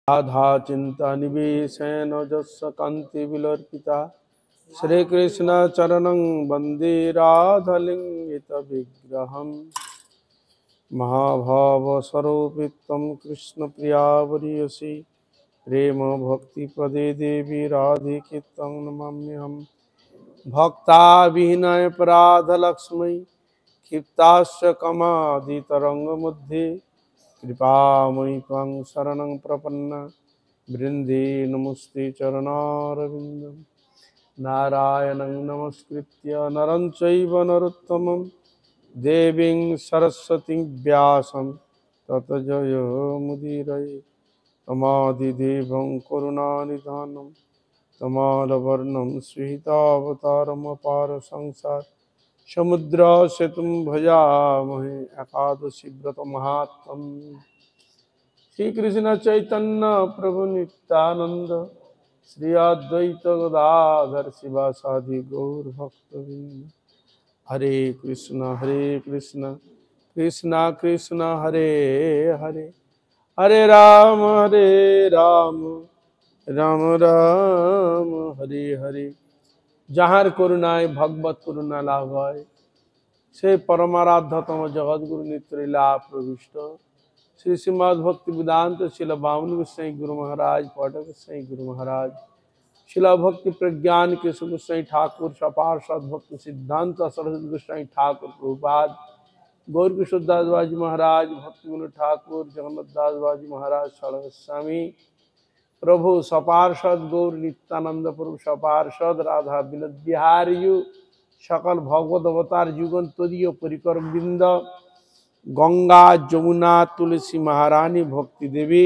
राधा चिंता निवेशेन जस्य कांति विलर्पिता श्री कृष्ण चरणं वंदे राधलिंगित विग्रहम् महाभाव स्वरूपितं कृष्ण प्रियावरीयसी प्रेम भक्ति पदे देवी राधिके तं नमाम्यहम् भक्ता विनय अपराध लक्ष्मी क्षिप्ताश्च कमादितरङ्गमध्ये कृपामयि त्वां शरणं प्रपन्ना वृन्दे नमस्ते चरणारविन्दं नारायणं नमस्कृत्य नरं चैव नरोत्तमं देवीं सरस्वतीं व्यासं ततो जयमुदीरये तमादिदेवं करुणानिधानं तमालवर्णं श्वेतावतारमपार संसार समुद्रसेतुं भजामहे एकादशी व्रत महात्म्यम् श्री कृष्ण चैतन्य प्रभु नित्यानंद श्री अद्वैत गदाधर शिवासादि गौर भक्तवृंद हरे कृष्ण कृष्ण कृष्ण हरे हरे हरे राम राम राम हरे हरे। যাহার করুণায় ভগবত করুণা লাভ হয় সে পরমারাধ্যতম জগৎগুরু নিত্যলীলা প্রবিষ্ট श्री श्रीमद् भक्ति वेदांत शिल बामन गोसाई गुरु महाराज पाठक गोसाई गुरु महाराज शिला भक्ति प्रज्ञान के गोसाई ठाकुर सपार्षद भक्ति सिद्धांत सरस्वती गोसाई ठाकुर प्रभुपाद गौर किशोर दास बाजी महाराज भक्ति गुरु ठाकुर जगन्नाथ दास बाजी महाराज षड़ गोस्वामी प्रभु सपार्षद गौर नित्यानंद प्रभु सपार्षद राधा विनोद बिहारी सकल भगवत अवतार जुगन तदीय परिकर वृंद गंगा जमुना तुलसी महारानी भक्ति देवी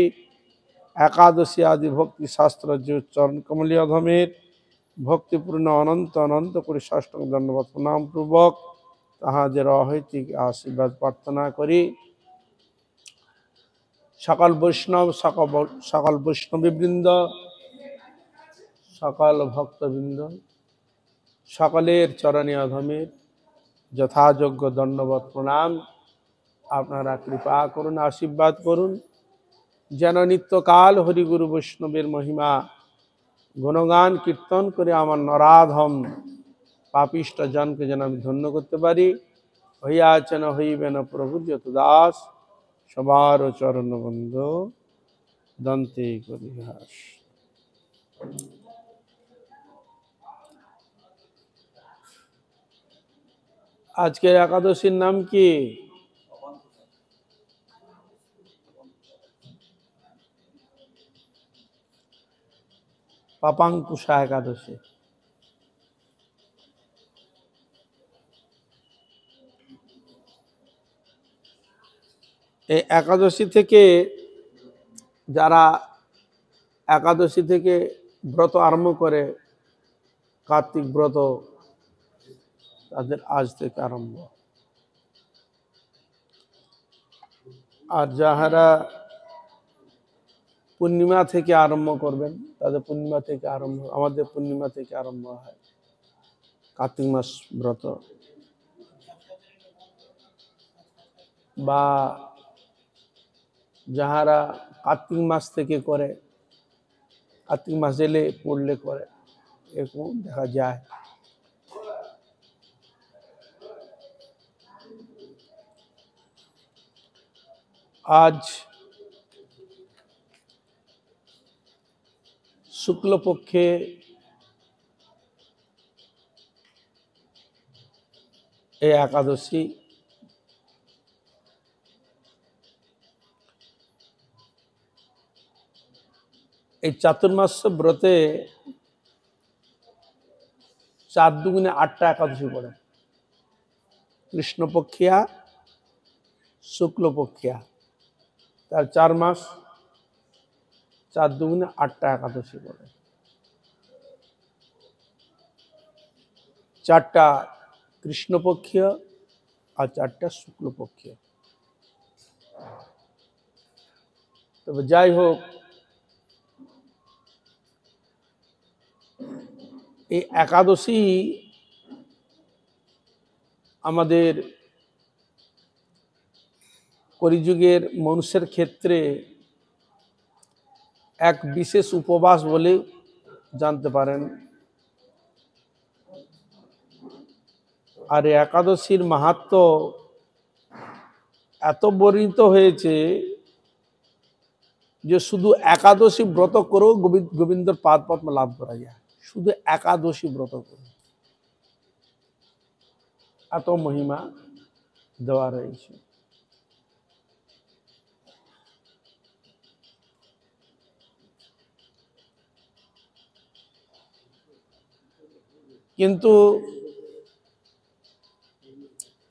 एकादशी आदि भक्ति शास्त्र जो चरण कमलीय धमेर भक्तिपूर्ण अनंत अनंत করে ষষ্ঠং দণ্ডবত প্রণাম পূর্বক তাহাদের অহৈতিক আশীর্বাদ প্রার্থনা করি। সকল বৈষ্ণব সকল বৈষ্ণবীবৃন্দ সকল ভক্তবৃন্দ সকলের চরণে অধমের যথাযোগ্য দণ্ডবত প্রণাম। আপনারা কৃপা করুন আশীর্বাদ করুন যেন নিত্যকাল হরিগুরু বৈষ্ণবের মহিমা গুণগান কীর্তন করে আমার নরাধম পাপিষ্ট জনকে যেন আমি ধন্য করতে পারি। হইয়াছে না হইবে না প্রভু যত দাস সবার চরণ বন্ধ দন্তে করিহাস। আজকের একাদশীর নাম কি? পাপাঙ্কুশা একাদশী। এই একাদশী থেকে যারা একাদশী থেকে ব্রত আরম্ভ করে কার্তিক ব্রত তাদের আজ থেকে আরম্ভ, আর যাহারা পূর্ণিমা থেকে আরম্ভ করবেন তাদের পূর্ণিমা থেকে আরম্ভ, আমাদের পূর্ণিমা থেকে আরম্ভ হয় কার্তিক মাস ব্রত। বা যাহারা কার্তিক মাস থেকে করে, কার্তিক মাস এলে পড়লে করে, এরকম দেখা যায়। আজ শুক্লপক্ষে এই একাদশী। এই চাতুর্মাস্য ব্রতে 4 দুগুণে 8টা একাদশী পড়ে, কৃষ্ণপক্ষিয়া শুক্লপক্ষিয়া, তার 4 মাস 4 দুগুণে 8টা একাদশী পড়ে। 4টা কৃষ্ণপক্ষীয় আর 4টা শুক্লপক্ষীয়। তবে যাই হোক, এই একাদশী আমাদের কলিযুগের মানুষের ক্ষেত্রে এক বিশেষ উপবাস বলে জানতে পারেন। আর একাদশীর মাহাত্ম্য এত বর্ণিত হয়েছে যে শুধু একাদশী ব্রত করেও গোবিন্দর পাদ পদ্ম লাভ করা যায়, শুধু একাদশী ব্রত করে এত মহিমা দেওয়া রয়েছে। কিন্তু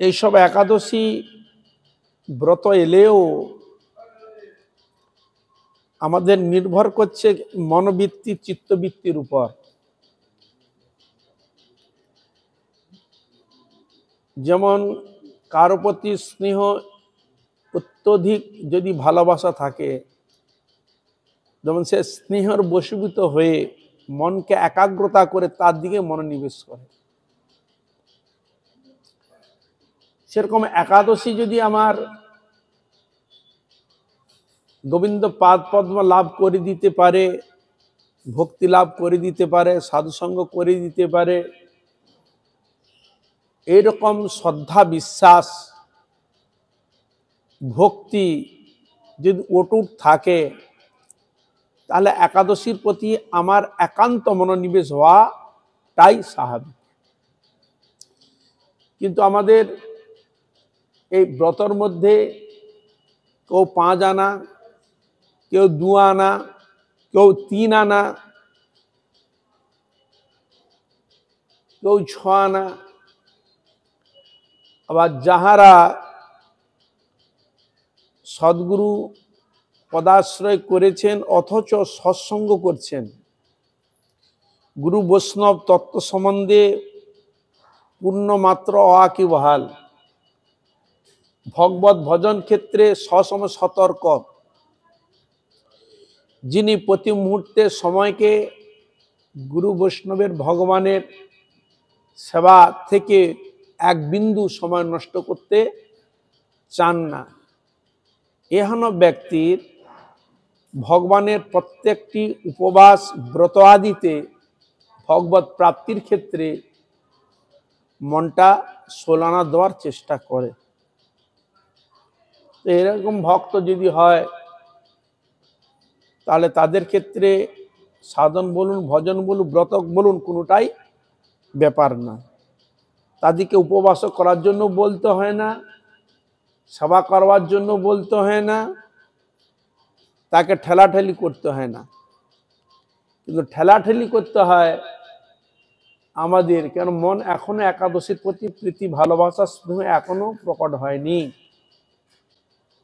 এইসব একাদশী ব্রত এলেও আমাদের নির্ভর করছে মনোবৃত্তি চিত্তবৃত্তির উপর। যেমন কারো প্রতি স্নেহ অত্যধিক যদি ভালোবাসা থাকে, যেমন সে স্নেহের বশীভূত হয়ে মনকে একাগ্রতা করে তার দিকে মনোনিবেশ করে, সেরকম একাদশী যদি আমার গোবিন্দ পাদ পদ্ম লাভ করে দিতে পারে, ভক্তি লাভ করে দিতে পারে, সাধুসঙ্গ করে দিতে পারে, এইরকম শ্রদ্ধা বিশ্বাস ভক্তি যদি অটুট থাকে, তাহলে একাদশীর প্রতি আমার একান্ত মনোনিবেশ হওয়াটাই স্বাভাবিক। কিন্তু আমাদের এই ব্রতর মধ্যে কেউ 5 আনা, কেউ 2 আনা, কেউ 3 আনা, কেউ 6 আনা, আবার যাহারা সদ্গুরু পদাশ্রয় করেছেন অথচ সৎসঙ্গ করছেন, গুরু বৈষ্ণব তত্ত্ব সম্বন্ধে পূর্ণমাত্র অওয়াকিবহাল, ভগবত ভজন ক্ষেত্রে সসম সতর্ক, যিনি প্রতি মুহূর্তে সময়কে গুরু বৈষ্ণবের ভগবানের সেবা থেকে এক বিন্দু সময় নষ্ট করতে চান না, এহেন ব্যক্তির ভগবানের প্রত্যেকটি উপবাস ব্রত আদিতে ভগবত প্রাপ্তির ক্ষেত্রে মনটা সোলানা দেওয়ার চেষ্টা করে। তো এরকম ভক্ত যদি হয়, তাহলে তাদের ক্ষেত্রে সাধন বলুন, ভজন বলুন, ব্রত বলুন, কোনোটাই ব্যাপার না। তাদেরকে উপবাস করার জন্য বলতে হয় না, সেবা করবার জন্য বলতে হয় না, তাকে ঠেলাঠেলি করতে হয় না। কিন্তু ঠেলাঠেলি করতে হয় আমাদের, কেন মন এখনো একাদশীর প্রতি প্রীতি ভালোবাসা স্নেহ এখনো প্রকট হয়নি।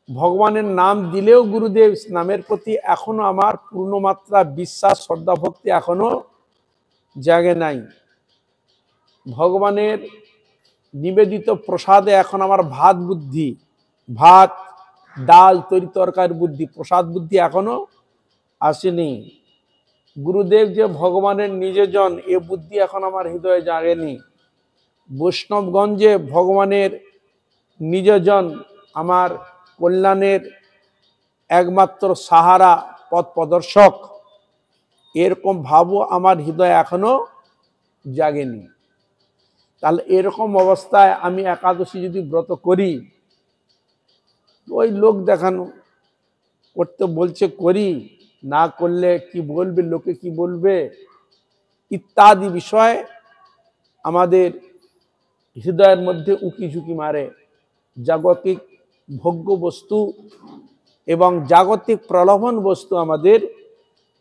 ভগবানের নাম দিলেও গুরুদেব নামের প্রতি এখনো আমার পূর্ণমাত্রা বিশ্বাস শ্রদ্ধা ভক্তি এখনো জাগে নাই। ভগবানের নিবেদিত প্রসাদে এখন আমার ভাত বুদ্ধি, ভাত ডাল তরি তরকারি বুদ্ধি, প্রসাদ বুদ্ধি এখনো আসেনি। গুরুদেব যে ভগবানের নিজজন, এ বুদ্ধি এখন আমার হৃদয়ে জাগেনি। বৈষ্ণবগঞ্জে ভগবানের নিজজন, আমার কল্যাণের একমাত্র সাহারা পথ প্রদর্শক, এরকম ভাবও আমার হৃদয়ে এখনো জাগেনি। তাহলে এরকম অবস্থায় আমি একাদশী যদি ব্রত করি, ওই লোক দেখানো করতে বলছে করি, না করলে কি বলবে, লোকে কি বলবে ইত্যাদি বিষয় আমাদের হৃদয়ের মধ্যে উকি ঝুঁকি মারে। জাগতিক ভোগ্য বস্তু এবং জাগতিক প্রলোভন বস্তু আমাদের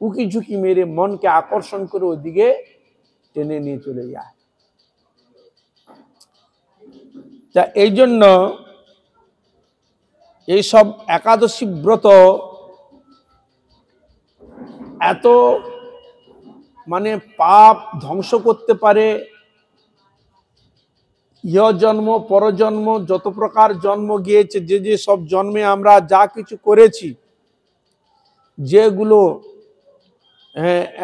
উকি ঝুঁকি মেরে মনকে আকর্ষণ করে ওইদিকে টেনে নিয়ে চলে যায়। তা এই জন্য এইসব একাদশী ব্রত এত মানে পাপ ধ্বংস করতে পারে। ইহ জন্ম পরজন্ম যত প্রকার জন্ম গিয়েছে, যে যে সব জন্মে আমরা যা কিছু করেছি, যেগুলো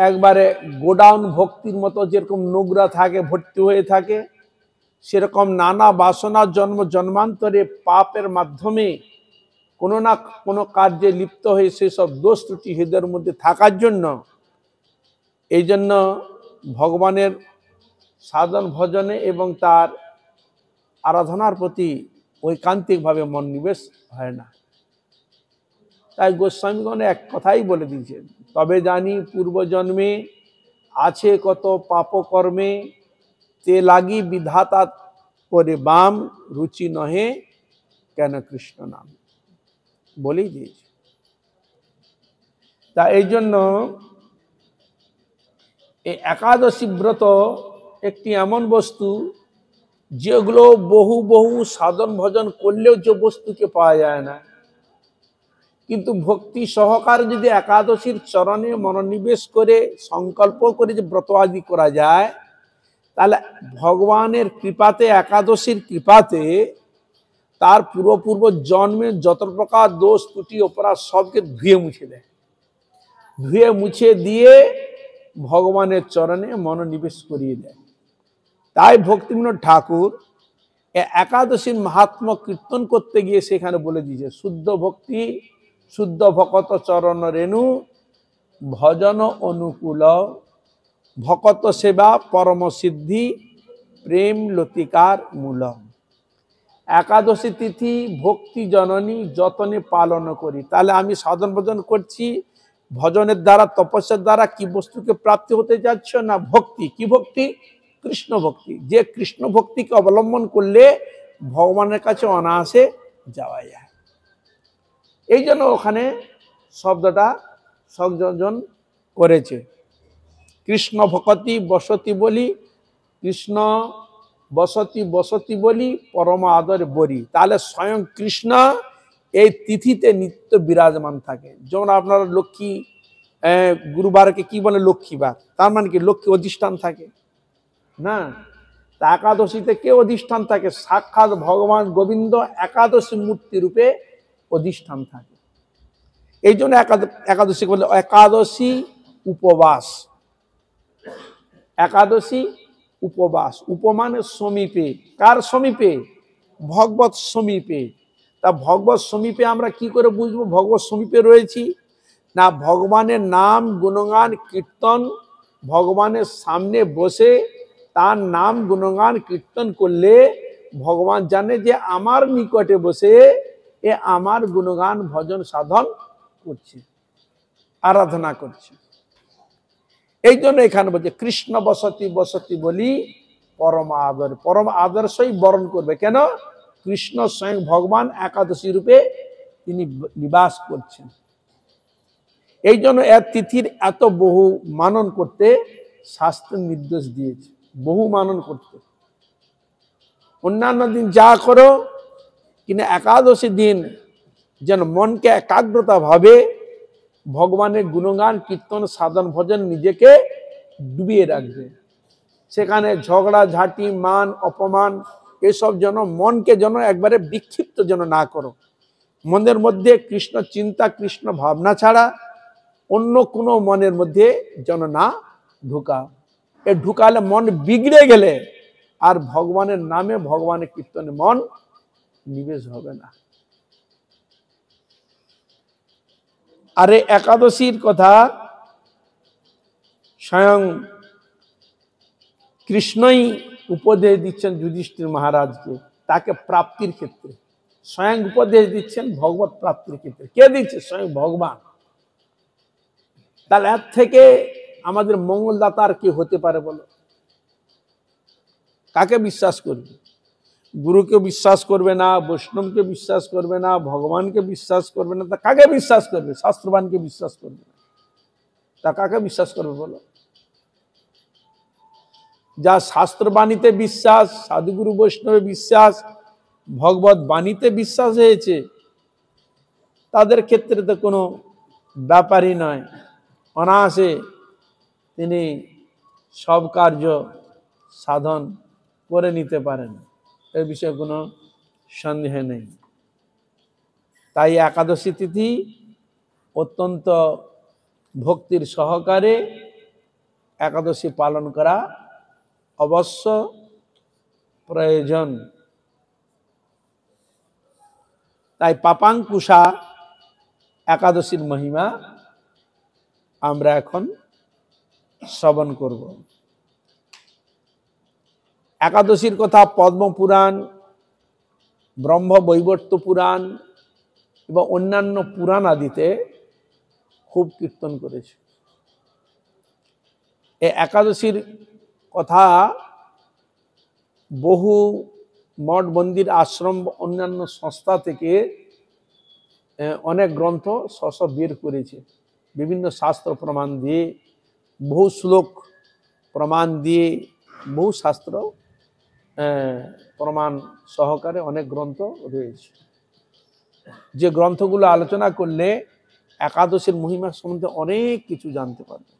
একবারে গোডাউন ভক্তির মতো যেরকম নোংরা থাকে, ভর্তি হয়ে থাকে, সেরকম নানা বাসনা জন্ম জন্মান্তরে পাপের মাধ্যমে কোনো না কোনো কার্যে লিপ্ত হয়ে সেসব দোষ ত্রুটি হৃদয়ের মধ্যে থাকার জন্য এই জন্য ভগবানের সাধন ভজনে এবং তার আরাধনার প্রতি ঐকান্তিকভাবে মনোনিবেশ হয় না। তাই গোস্বামীগণ এক কথাই বলে দিয়েছেন, তবে জানি পূর্বজন্মে আছে কত পাপকর্মে, তে লাগি বিধাতা করে বাম, রুচি নহে কেন কৃষ্ণ নাম, বলেই দিয়েছে। তা এই জন্য এই একাদশী ব্রত একটি এমন বস্তু যেগুলো বহু বহু সাধন ভজন করলেও যে বস্তুকে পাওয়া যায় না, কিন্তু ভক্তি সহকারে যদি একাদশীর চরণে মনোনিবেশ করে সংকল্প করে যে ব্রত আদি করা যায়, তাহলে ভগবানের কৃপাতে, একাদশীর কৃপাতে তার পূর্ব জন্মের যত প্রকার দোষ ত্রুটি অপরাধ সবকে ধুয়ে মুছে দেয়, ধুয়ে মুছে দিয়ে ভগবানের চরণে মনোনিবেশ করিয়ে দেয়। তাই ভক্তিবিনোদ ঠাকুর একাদশীর মাহাত্ম্য কীর্তন করতে গিয়ে সেখানে বলে দিয়েছে, শুদ্ধ ভক্তি শুদ্ধ ভকত চরণ রেণু, ভজন অনুকূল, ভকত সেবা পরম সিদ্ধি, প্রেম লতিকার মূল। একাদশী তিথি ভক্তি জননী যতনে পালন করি। তাহলে আমি সাধন ভজন করছি, ভজনের দ্বারা তপস্যার দ্বারা কি বস্তুকে প্রাপ্তি হতে যাচ্ছ না? ভক্তি। কি ভক্তি? কৃষ্ণ ভক্তি। যে কৃষ্ণ ভক্তিকে অবলম্বন করলে ভগবানের কাছে অনায়াসে যাওয়া যায়। এই জন্য ওখানে শব্দটা সংযোজন করেছে, কৃষ্ণ ভকতি বসতি বলি, কৃষ্ণ বসতি বসতি বলি, পরম আদর বলি। তাহলে স্বয়ং কৃষ্ণ এই তিথিতে নিত্য বিরাজমান থাকে। যেমন আপনার লক্ষ্মী গুরুবারকে কি বলে? লক্ষ্মীবার। তার মানে কি? লক্ষ্মী অধিষ্ঠান থাকে না? তা একাদশীতে কে অধিষ্ঠান থাকে? সাক্ষাৎ ভগবান গোবিন্দ একাদশী মূর্তি রূপে অধিষ্ঠান থাকে। এই জন্য একাদশী বলে একাদশী উপবাস। একাদশী উপবাস, উপমানের সমীপে। কার সমীপে? ভগবত সমীপে। তা ভগবত সমীপে আমরা কি করে বুঝবো ভগবত সমীপে রয়েছি? না, ভগবানের নাম গুণগান কীর্তন, ভগবানের সামনে বসে তার নাম গুণগান কীর্তন করলে ভগবান জানে যে আমার নিকটে বসে এ আমার গুণগান ভজন সাধন করছে, আরাধনা করছে। এই জন্য এখানে বলছে কৃষ্ণ বসতি বসতি বলি, পরম আদর। পরম আদর্শই বরণ করবে। কেন? কৃষ্ণ স্বয়ং ভগবান একাদশী রূপে তিনি নিবাস করছেন। এই জন্য এর তিথির এত বহু মানন করতে শাস্ত্র নির্দেশ দিয়েছে, বহু মানন করতে। অন্যান্য দিন যা করো, কিন্তু একাদশী দিন যেন মনকে একাগ্রতা ভাবে ভগবানের গুণগান কীর্তন সাধন ভজন নিজেকে ডুবিয়ে রাখবে। সেখানে ঝগড়া ঝাঁটি মান অপমান এসব যেন মনকে যেন একবারে বিক্ষিপ্ত যেন না করো। মনের মধ্যে কৃষ্ণ চিন্তা কৃষ্ণ ভাবনা ছাড়া অন্য কোনো মনের মধ্যে যেন না ঢুকা। এ ঢুকালে মন বিগড়ে গেলে আর ভগবানের নামে ভগবানের কীর্তনে মন নিবেশ হবে না। আর এই একাদশীর কথা স্বয়ং কৃষ্ণই উপদেশ দিচ্ছেন যুধিষ্ঠির মহারাজকে, তাকে প্রাপ্তির ক্ষেত্রে স্বয়ং উপদেশ দিচ্ছেন ভগবত প্রাপ্তির ক্ষেত্রে। কে দিচ্ছে? স্বয়ং ভগবান। তাহলে এর থেকে আমাদের মঙ্গলদাতা আর কি হতে পারে বলো? কাকে বিশ্বাস করবে? গুরুকে বিশ্বাস করবে না, বৈষ্ণবকে বিশ্বাস করবে না, ভগবানকে বিশ্বাস করবে না, তা কাকে বিশ্বাস করবে? শাস্ত্রবানকে বিশ্বাস করবে না, তা কাকে বিশ্বাস করবে বলো? যা শাস্ত্রবাণীতে বিশ্বাস, সাধুগুরু বৈষ্ণবে বিশ্বাস, ভগবত বাণীতে বিশ্বাস হয়েছে, তাদের ক্ষেত্রে তো কোনো ব্যাপারই নয়, অনায়াসে তিনি সব কার্য সাধন করে নিতে পারেন, এ বিষয়ে কোনো সন্দেহ নেই। তাই একাদশী তিথি অত্যন্ত ভক্তির সহকারে একাদশী পালন করা অবশ্য প্রয়োজন। তাই পাপাঙ্কুশা একাদশীর মহিমা আমরা এখন শ্রবণ করব। একাদশীর কথা পদ্মপুরাণ, ব্রহ্মবৈবর্ত পুরাণ এবং অন্যান্য পুরাণ আদিতে খুব কীর্তন করেছে। এই একাদশীর কথা বহু মঠ মন্দির আশ্রম অন্যান্য সংস্থা থেকে অনেক গ্রন্থ স্ব বের করেছে, বিভিন্ন শাস্ত্র প্রমাণ দিয়ে, বহু শ্লোক প্রমাণ দিয়ে, বহু শাস্ত্র প্রমাণ সহকারে অনেক গ্রন্থ রয়েছে, যে গ্রন্থগুলো আলোচনা করলে একাদশীর মহিমা সম্বন্ধে অনেক কিছু জানতে পারবে।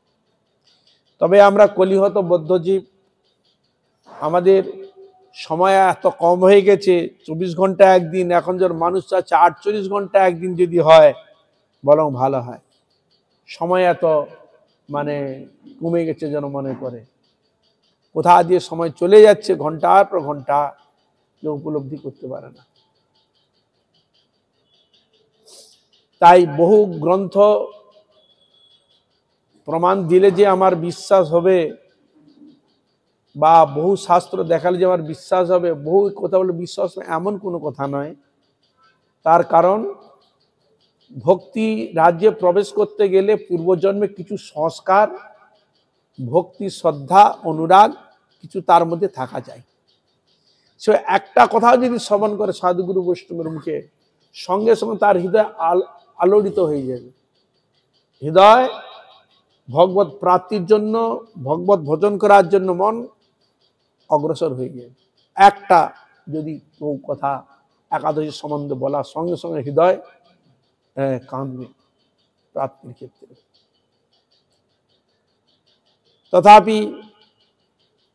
তবে আমরা কলিহত বদ্ধজীব, আমাদের সময় এত কম হয়ে গেছে, 24 ঘন্টা একদিন, এখন যখন মানুষ চাচ্ছে 48 ঘন্টা একদিন যদি হয় বরং ভালো হয়। সময় এত কমে গেছে যেন মনে করে, কোথা দিয়ে সময় চলে যাচ্ছে ঘন্টার পর ঘন্টা কেউ উপলব্ধি করতে পারে না। তাই বহু গ্রন্থ প্রমাণ দিলে যে আমার বিশ্বাস হবে, বা বহু শাস্ত্র দেখালে যে আমার বিশ্বাস হবে, বহু কথা বলে বিশ্বাস হবে এমন কোনো কথা নয়। তার কারণ ভক্তি রাজ্যে প্রবেশ করতে গেলে পূর্বজন্মে কিছু সংস্কার, ভক্তি, শ্রদ্ধা, অনুরাগ কিছু তার মধ্যে থাকা যায়। সে একটা কথাও যদি শ্রবণ করে সাধুগুরু বৈষ্ণবের মুখে, সঙ্গে সঙ্গে তার হৃদয় আলোড়িত হয়ে যাবে। হৃদয় ভগবত প্রাপ্তির জন্য, ভগবত ভজন করার জন্য মন অগ্রসর হয়ে যাবে। একটা যদি কেউ কথা একাদশী সম্বন্ধে বলার সঙ্গে সঙ্গে হৃদয় কাঁদবে প্রাপ্তির ক্ষেত্রে। তথাপি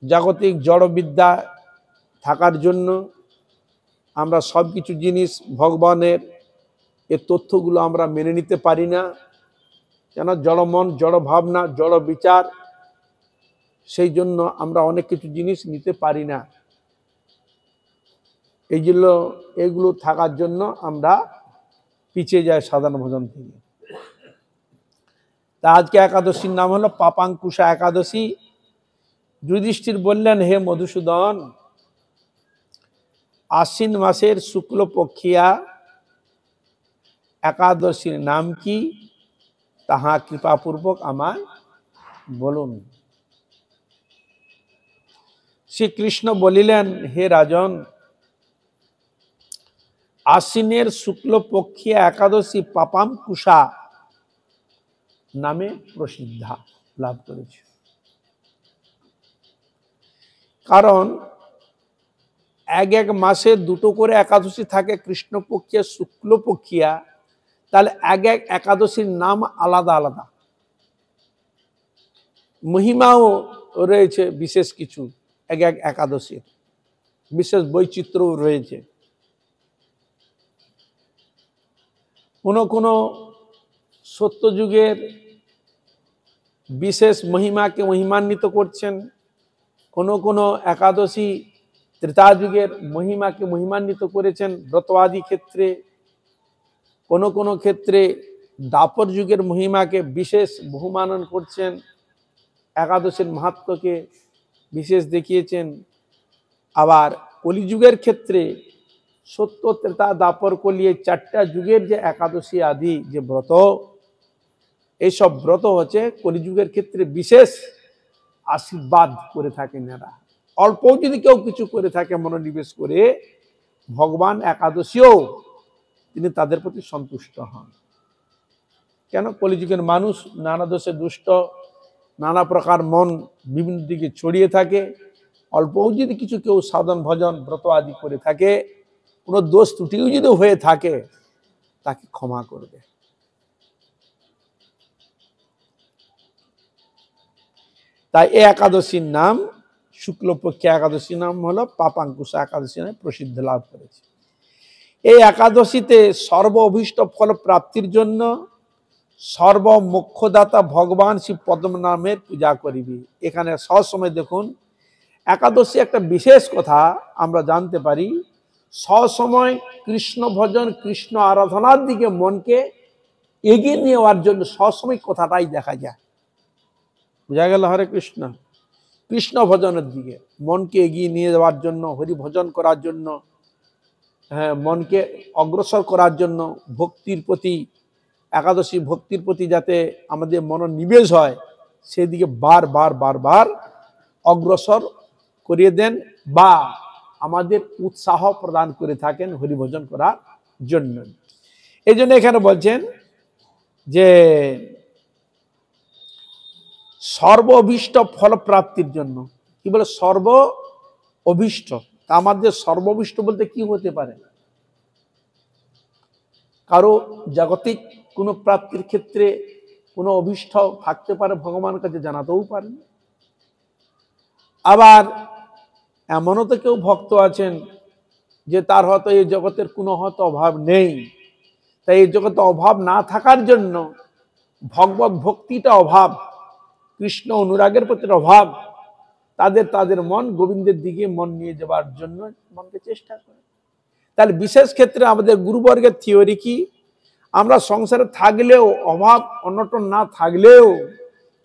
জাগতিক জড়বিদ্যা থাকার জন্য আমরা সব কিছু জিনিস ভগবানের এর তথ্যগুলো আমরা মেনে নিতে পারি না, কেন জড় মন, জড় ভাবনা, জড় বিচার, সেই জন্য আমরা অনেক কিছু জিনিস নিতে পারি না। এইগুলো থাকার জন্য আমরা পিছিয়ে যাই সাধারণ ভজন থেকে। তা আজকে একাদশীর নাম হলো পাপাঙ্কুশা একাদশী। যুধিষ্ঠির বললেন, হে মধুসূদন, আশ্বিন মাসের শুক্লপক্ষিয়া একাদশীর নাম কি, তাহা কৃপাপূর্বক আমায় বলুন। শ্রীকৃষ্ণ বলিলেন, হে রাজন, আশ্বিনের শুক্লপক্ষিয়া একাদশী পাপাঙ্কুশা নামে প্রসিদ্ধা লাভ করেছে। কারণ এক মাসে দুটো করে একাদশী থাকে, কৃষ্ণপক্ষিয়া, শুক্লপক্ষিয়া, তাহলে এক একাদশীর নাম আলাদা আলাদা, মহিমাও রয়েছে বিশেষ কিছু, এক একাদশীর বিশেষ বৈচিত্র্যও রয়েছে। কোনো সত্যযুগের বিশেষ মহিমাকে মহিমান্বিত করছেন, কোনো একাদশী ত্রেতাযুগের মহিমাকে মহিমান্বিত করেছেন ব্রতবাদী ক্ষেত্রে, কোনো ক্ষেত্রে দ্বাপর যুগের মহিমাকে বিশেষ বহুমানন করছেন, একাদশীর মাহাত্ম্যকে বিশেষ দেখিয়েছেন। আবার কলিযুগের ক্ষেত্রে সত্য, ত্রেতা, দ্বাপর, কলি, এই 4টা যুগের যে একাদশী আদি যে ব্রত, এইসব ব্রত হচ্ছে কলিযুগের ক্ষেত্রে বিশেষ আশীর্বাদ করে থাকেন এরা। অল্প যদি কেউ কিছু করে থাকে মনোনিবেশ করে, ভগবান একাদশীও তিনি তাদের প্রতি সন্তুষ্ট হন। কেন? কলিযুগের মানুষ নানা দোষে দুষ্ট, নানা প্রকার মন বিভিন্ন দিকে ছড়িয়ে থাকে। অল্প যদি কিছু কেউ সাধন ভজন ব্রত আদি করে থাকে, কোনো দোষ ত্রুটিও যদি হয়ে থাকে, তাকে ক্ষমা করবে। তাই এই একাদশীর নাম, শুক্লপক্ষে একাদশীর নাম হলো পাপাঙ্কুশা একাদশী নামে প্রসিদ্ধ লাভ করেছে। এই একাদশীতে সর্ব অভীষ্ট ফল প্রাপ্তির জন্য সর্বমোক্ষদাতা ভগবান শ্রী পদ্ম নামের পূজা করিবি। এখানে সবসময় দেখুন, একাদশী একটা বিশেষ কথা আমরা জানতে পারি, সবসময় কৃষ্ণ ভজন কৃষ্ণ আরাধনার দিকে মনকে এগিয়ে নেওয়ার জন্য সবসময় কথাটাই দেখা যায়। বোঝা গেল? হরে কৃষ্ণ, কৃষ্ণ ভজনের দিকে মনকে এগিয়ে নিয়ে যাওয়ার জন্য, হরি ভজন করার জন্য, হ্যাঁ, মনকে অগ্রসর করার জন্য, ভক্তির প্রতি, একাদশী ভক্তির প্রতি যাতে আমাদের মনোনিবেশ হয়, সেদিকে বারবার অগ্রসর করিয়ে দেন বা আমাদের উৎসাহ প্রদান করে থাকেন হরিভজন করার জন্য। এই জন্য এখানে বলছেন যে সর্ব অভীষ্ট ফল প্রাপ্তির জন্য। কি বলে? সর্ব অভীষ্ট। তা আমাদের সর্বভীষ্ট বলতে কি হতে পারে? কারো জাগতিক কোনো প্রাপ্তির ক্ষেত্রে কোনো অভীষ্ট থাকতে পারে, ভগবানের কাছে জানাতেও পারেন। আবার এমনও তো কেউ ভক্ত আছেন যে তার হয়তো এই জগতের কোনো হয়তো অভাব নেই, তাই এই জগতে অভাব না থাকার জন্য ভগবত ভক্তিটা অভাব, কৃষ্ণ অনুরাগের প্রতি অভাব, তাদের মন গোবিন্দের দিকে মন নিয়ে যাওয়ার জন্য মনকে চেষ্টা করে। তাহলে বিশেষ ক্ষেত্রে আমাদের গুরুবর্গের থিওরি কি, আমরা সংসারে থাকলেও, অভাব অনটন না থাকলেও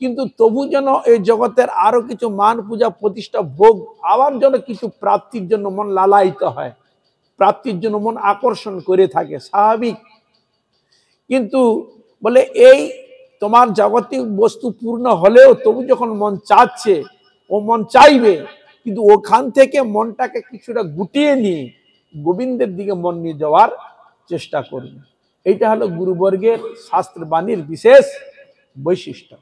কিন্তু তবু যেন এই জগতের আরো কিছু মান পূজা প্রতিষ্ঠা ভোগ আবার যেন কিছু প্রাপ্তির জন্য মন লালায়িত হয়, প্রাপ্তির জন্য মন আকর্ষণ করে থাকে, স্বাভাবিক। কিন্তু বলে এই তোমার জাগতিক বস্তু পূর্ণ হলেও তবু যখন মন চাচ্ছে, ও মন চাইবে, কিন্তু ওখান থেকে মনটাকে কিছুটা গুটিয়ে নিয়ে গোবিন্দের দিকে মন নিয়ে যাওয়ার চেষ্টা করবে। এইটা হলো গুরুবর্গের শাস্ত্র বাণীর বিশেষ বৈশিষ্ট্য।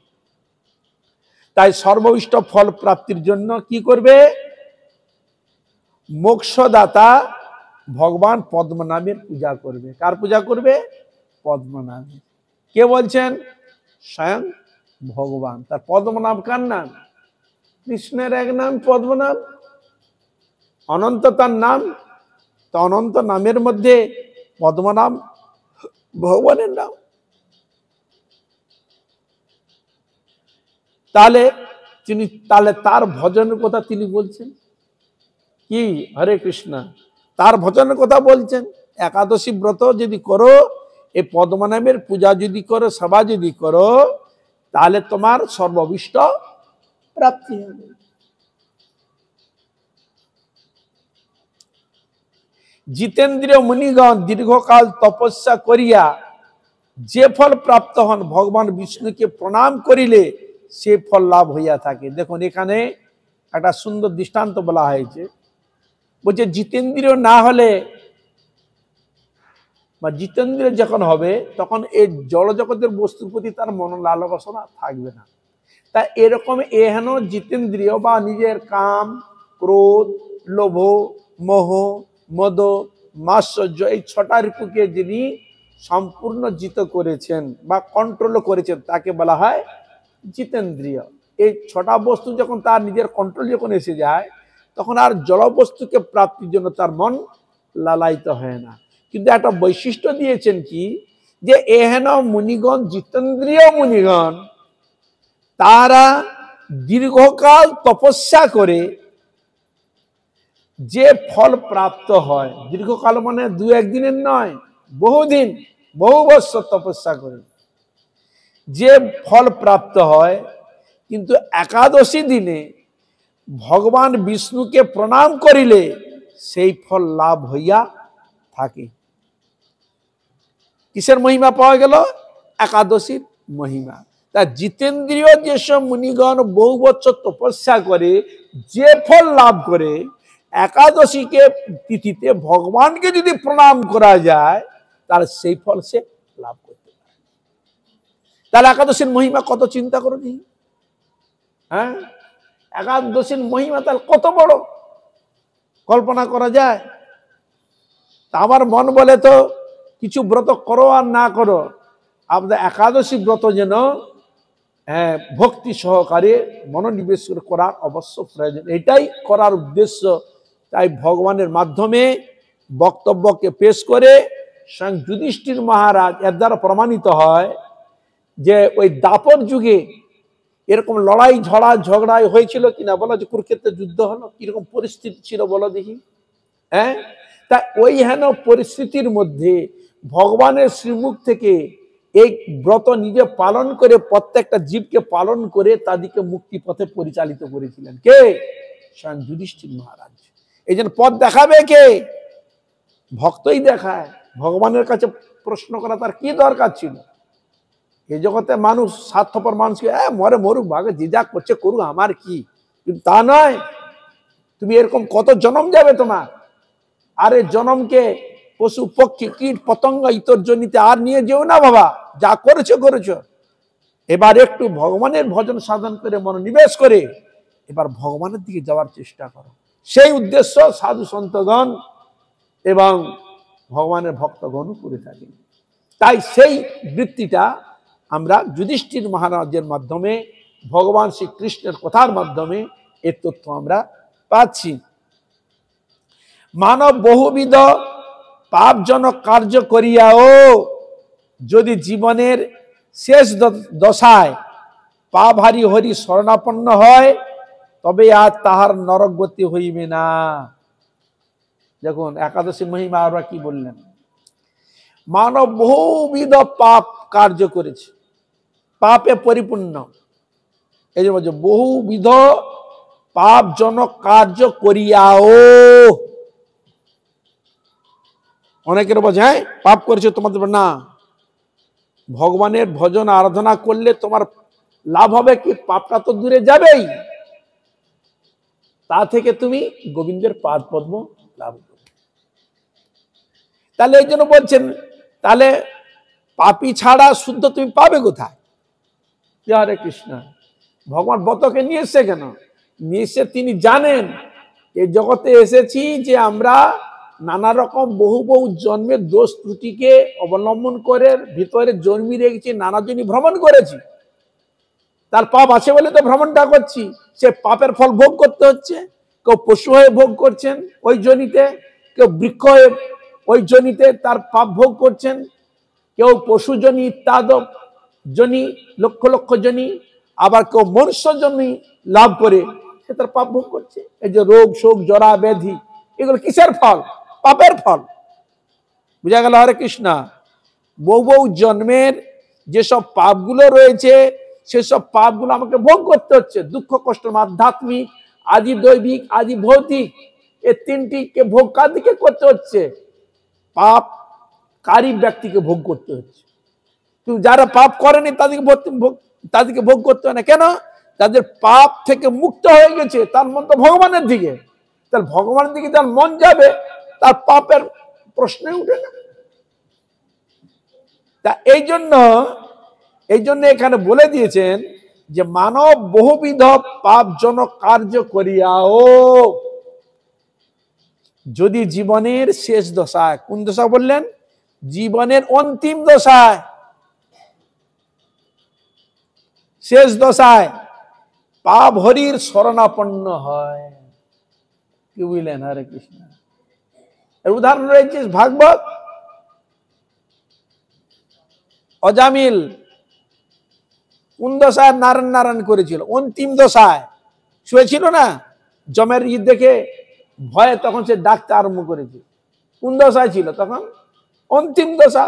তাই সর্বইষ্ট ফল প্রাপ্তির জন্য কি করবে? মোক্ষদাতা ভগবান পদ্মনামের পূজা করবে। কার পূজা করবে? পদ্মনামের। কে বলছেন? স্বয়ং ভগবান। তার পদ্মনাম কার নাম? কৃষ্ণের এক নাম পদ্মনাম, অনন্ত তার নাম। তো অনন্ত নামের মধ্যে পদ্মনাম ভগবানের নাম। তাহলে তার ভজনের কথা তিনি বলছেন কি? হরে কৃষ্ণ, তার ভজনের কথা বলছেন। একাদশী ব্রত যদি করো, এই পদ্মনামের পূজা যদি করো, সেবা যদি করো, তাহলে তোমার সর্ববিষ্ট প্রাপ্তি হবে। জিতেন্দ্রীয় মুনিগণ দীর্ঘকাল তপস্যা করিয়া যে ফল প্রাপ্ত হন, ভগবান বিষ্ণুকে প্রণাম করিলে সে ফল লাভ হইয়া থাকে। দেখুন এখানে একটা সুন্দর দৃষ্টান্ত বলা হয়েছে। বলছে জিতেন্দ্রীয় না হলে বা জিতেন্দ্রীয় যখন হবে তখন এই জড়জগতের বস্তুর প্রতি তার মন লালসা থাকবে না। তা এরকম এহেন জিতেন্দ্রীয় বা নিজের কাম, ক্রোধ, লোভ, মোহ, মদ, মাৎসর্য, এই 6টা রিপুকে যিনি সম্পূর্ণ জিত করেছেন বা কন্ট্রোল করেছেন তাকে বলা হয় জিতেন্দ্রীয়। এই 6টা বস্তু যখন তার নিজের কন্ট্রোল যখন এসে যায়, তখন আর জড়বস্তুকে প্রাপ্তির জন্য তার মন লালায়িত হয় না। কিন্তু একটা বৈশিষ্ট্য দিয়েছেন কি, যে এহেন মুনিগণ, জিতেন্দ্রীয় মুনিগণ, তারা দীর্ঘকাল তপস্যা করে যে ফল প্রাপ্ত হয়, দীর্ঘকাল মানে 2-1 দিনের নয়, বহুদিন, বহু বছর তপস্যা করে যে ফল প্রাপ্ত হয়, কিন্তু একাদশী দিনে ভগবান বিষ্ণুকে প্রণাম করিলে সেই ফল লাভ হইয়া থাকে। কিসের মহিমা পাওয়া গেল? একাদশীর মহিমা। তা জিতেন্দ্রীয় যেসব মুনিগণ বহু বছর তপস্যা করে যে ফল লাভ করে, একাদশীকে তিথিতে ভগবানকে যদি প্রণাম করা যায় তাহলে সেই ফল সে লাভ করতে পারে। তাহলে একাদশীর মহিমা কত চিন্তা করে নি? হ্যাঁ, একাদশীর মহিমা তাহলে কত বড়, কল্পনা করা যায়? তা আমার মন বলে তো কিছু ব্রত করো আর না করো, আপনাদের একাদশী ব্রত যেন ভক্তি সহকারে মনোনিবেশ করার অবশ্য প্রয়োজন। এটাই করার উদ্দেশ্য। তাই ভগবানের মাধ্যমে বক্তব্যকে পেশ করে স্বয়ং যুধিষ্ঠির মহারাজ এর দ্বারা প্রমাণিত হয় যে ওই দাপর যুগে এরকম লড়াই ঝগড়াই হয়েছিল কিনা বলো, যে কুরুক্ষেত্রের যুদ্ধ হলো, কিরকম পরিস্থিতি ছিল বলো দেখি। হ্যাঁ, তা ওই হেন পরিস্থিতির মধ্যে ভগবানের শ্রীমুখ থেকে এই ব্রত নিজে পালন করে প্রত্যেকটা জীবকে পালন করে তাদেরকে মুক্তি পথে পরিচালিত করেছিলেন কে? স্বয়ং যুধিষ্ঠির মহারাজ। এই জন্য পথ দেখাবে কে? ভক্তই দেখায়। ভগবানের কাছে প্রশ্ন করা তার কি দরকার ছিল? এই জগতে মানুষ স্বার্থপর মানুষকে মরে মরুক, ভাগে যে যা করছে করুক, আমার কি। কিন্তু তা নয়। তুমি এরকম কত জন্ম যাবে তোমার, আরে জন্মকে পশু পক্ষী কীট পতঙ্গ ইতর জনিতে আর নিয়ে যেও না বাবা, যা করেছো করেছো। এবার একটু ভগবানের ভজন সাধন করে মনোনিবেশ করে এবার ভগবানের দিকে যাওয়ার চেষ্টা করো। সেই উদ্দেশ্য সাধু সন্তগণ এবং ভগবানের ভক্তগণ করে থাকেন। তাই সেই বৃত্তিটা আমরা যুধিষ্ঠির মহারাজের মাধ্যমে, ভগবান শ্রীকৃষ্ণের কথার মাধ্যমে এর তথ্য আমরা পাচ্ছি। মানব বহুবিধ পাপজনক কার্য করিয়াও যদি জীবনের শেষ দশায় পাপহারি হরি শরণাপন্ন হয়, তবে আর তাহার নরকগতি হইবে না। দেখুন একাদশী মহিমা আমরা কি বললেন, মানব বহুবিধ পাপ কার্য করেছে, পাপে পরিপূর্ণ। এই যে বলছে বহুবিধ পাপজনক কার্য করিয়াও। অনেকের বলছে হ্যাঁ পাপ করেছে তোমাদের না, ভগবানের ভজন আরাধনা করলে তোমার লাভ হবে কি? পাপটা তো দূরে যাবেই, তা থেকে তুমি গোবিন্দের পাদ পদ্ম লাভ করবে। তাহলে এই জন্য বলছেন, তাহলে পাপী ছাড়া শুদ্ধ তুমি পাবে কোথায়? হরে কৃষ্ণ। ভগবান ব্রতকে নিয়ে এসছে কেন? নিয়ে এসছে তিনি জানেন এই জগতে এসেছি যে আমরা নানা রকম বহু বহু জন্মের দোষ ত্রুটিকে অবলম্বন করে ভিতরে জন্মি রেখেছি, নানা জনই ভ্রমণ করেছি। তার পাপ আছে বলে তো ভ্রমণটা করছি। সে পাপের ফল ভোগ করতে হচ্ছে। কেউ পশু হয়ে ভোগ করছেন ওই জনিতে, কেউ বৃক্ষ হয়ে ওই জনিতে তার পাপ ভোগ করছেন, কেউ পশু জনি ইত্যাদি জনি লক্ষ লক্ষ জনি, আবার কেউ মনুষ্য জনি লাভ করে সে তার পাপ ভোগ করছে। এই যে রোগ শোক জরা ব্যাধি, এগুলো কিসের ফল? পাপের ফল। বুঝা গেল? হরে কৃষ্ণ। বহু বহু জন্মের যেসব পাপগুলো রয়েছে সেসব পাপগুলো আমাকে ভোগ করতে হচ্ছে। দুঃখ কষ্ট, আধ্যাত্মিক, আদি দৈবিক, আদি ভৌতিক, এই তিনটিকে ভোগ কার দিকে করতে হচ্ছে? পাপকারী ব্যক্তিকে ভোগ করতে হচ্ছে। কিন্তু যারা পাপ করেনি তাদেরকে ভোগ করতে হয় না। কেন? তাদের পাপ থেকে মুক্ত হয়ে গেছে, তার মন তো ভগবানের দিকে। তার ভগবানের দিকে তার মন যাবে, তার পাপের প্রশ্নে উঠে না। তা এই জন্য এখানে বলে দিয়েছেন যে মানব বহুবিধ পাপজনক কার্য করিয়াও যদি জীবনের শেষ দশায়, কোন দশা বললেন? জীবনের অন্তিম দশায়, শেষ দশায় পাপ হরির শরণাপন্ন হয়। কি বুঝলেন? হরে কৃষ্ণ। এর উদাহরণ রয়েছে ভাগবত। অজামিল কোন দশায় নারায়ণ নারায়ণ করেছিল? অন্তিম দশায় শুয়েছিল না, যমের ঈদ দেখে ভয়ে তখন সে ডাকতে আরম্ভ করেছে। কোন দশায় ছিল তখন? অন্তিম দশা,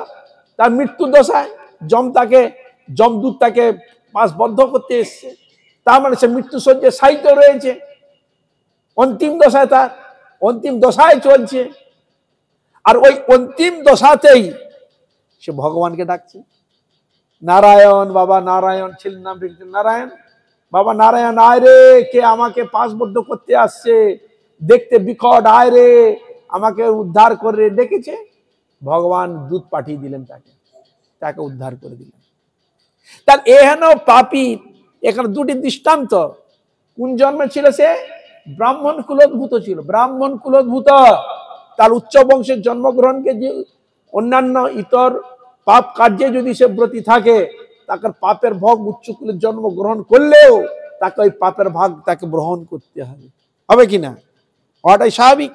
তার মৃত্যু দশায়। যমদূত তাকে পাশবদ্ধ করতে এসছে, তার মানে সে মৃত্যু শয্যায় শায়িত রয়েছে। অন্তিম দশায়, তার অন্তিম দশায় চলছে। আর ওই অন্তিম দশাতেই সে ভগবানকে ডাকছে। নারায়ণ, বাবা নারায়ণ ছিলেন নাম রেখেছেন নারায়ণ। বাবা নারায়ণ আয় রে, কে আমাকে পাশবদ্ধ করতে আসছে, দেখতে বিকট, আয় রে আমাকে উদ্ধার করে ডেকেছে। ভগবান দূত পাঠিয়ে দিলেন, তাকে উদ্ধার করে দিলেন। তার এহেন পাপী, এখানে দুটি দৃষ্টান্ত। কোন জন্মে ছিল সে? ব্রাহ্মণ কুলোদ্ভূত ছিল। ব্রাহ্মণ কুলোদ্ভূত, তার উচ্চ বংশের জন্মগ্রহণকে যে অন্যান্য ইতর পাপ কার্যে যদি সে ব্রতী থাকে, তাকে পাপের ভোগ উচ্চ কুলের জন্মগ্রহণ করলেও তাকে ওই পাপের ভাগ তাকে গ্রহণ করতে হবে, হবে কিনা? ওটাই স্বাভাবিক।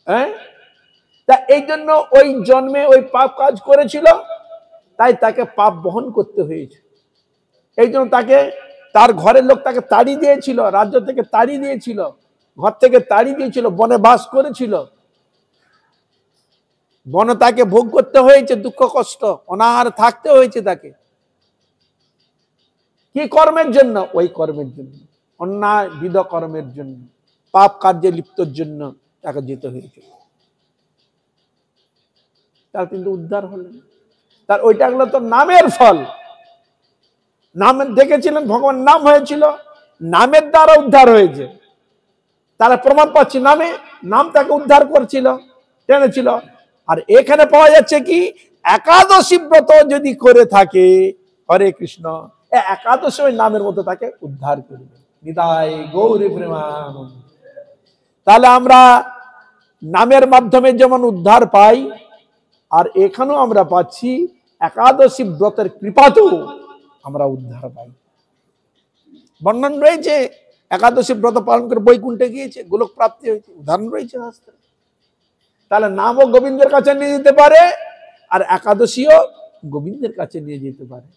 হ্যাঁ, তা এই জন্য ওই জন্মে ওই পাপ কাজ করেছিল, তাই তাকে পাপ বহন করতে হয়েছে। এই জন্য তার ঘরের লোক তাকে তাড়িয়ে দিয়েছিল, রাজ্য থেকে তাড়িয়ে দিয়েছিল, ঘর থেকে তাড়িয়ে দিয়েছিল, বনে বাস করেছিল। বনে তাকে ভোগ করতে হয়েছে, দুঃখ কষ্ট, অনাহার থাকতে হয়েছে তাকে। কি কর্মের জন্য? ওই কর্মের জন্য, অন্যায় বিধ কর্মের জন্য, পাপ কার্যে লিপ্তর জন্য তাকে যেতে হয়েছে। তার কিন্তু উদ্ধার হলেন। তার ওইটা হলো তো নামের ফল। নাম দেখেছিলেন, ভগবান নাম হয়েছিল, নামের দ্বারা উদ্ধার হয়েছে। তারা প্রমাণ পাচ্ছি নামে, নাম তাকে উদ্ধার করছিল, টেনেছিল। আর এখানে পাওয়া যাচ্ছে কি, একাদশী ব্রত যদি করে থাকে হরে কৃষ্ণ, একাদশী ওই নামের মতো তাকে উদ্ধার করবে। নিতাই গৌরী প্রেমানন্দ। তাহলে আমরা নামের মাধ্যমে যেমন উদ্ধার পাই, আর এখানেও আমরা পাচ্ছি একাদশী ব্রতের কৃপাতেও আমরা উদ্ধার পাই। বর্ণন রয়েছে, একাদশী ব্রত পালন করে বৈকুণ্ঠে গিয়েছে, গোলক প্রাপ্তি হয়েছে, উদাহরণ রয়েছে শাস্ত্রে। তাহলে নামও গোবিন্দের কাছে নিয়ে যেতে পারে, আর একাদশীও গোবিন্দের কাছে নিয়ে যেতে পারে।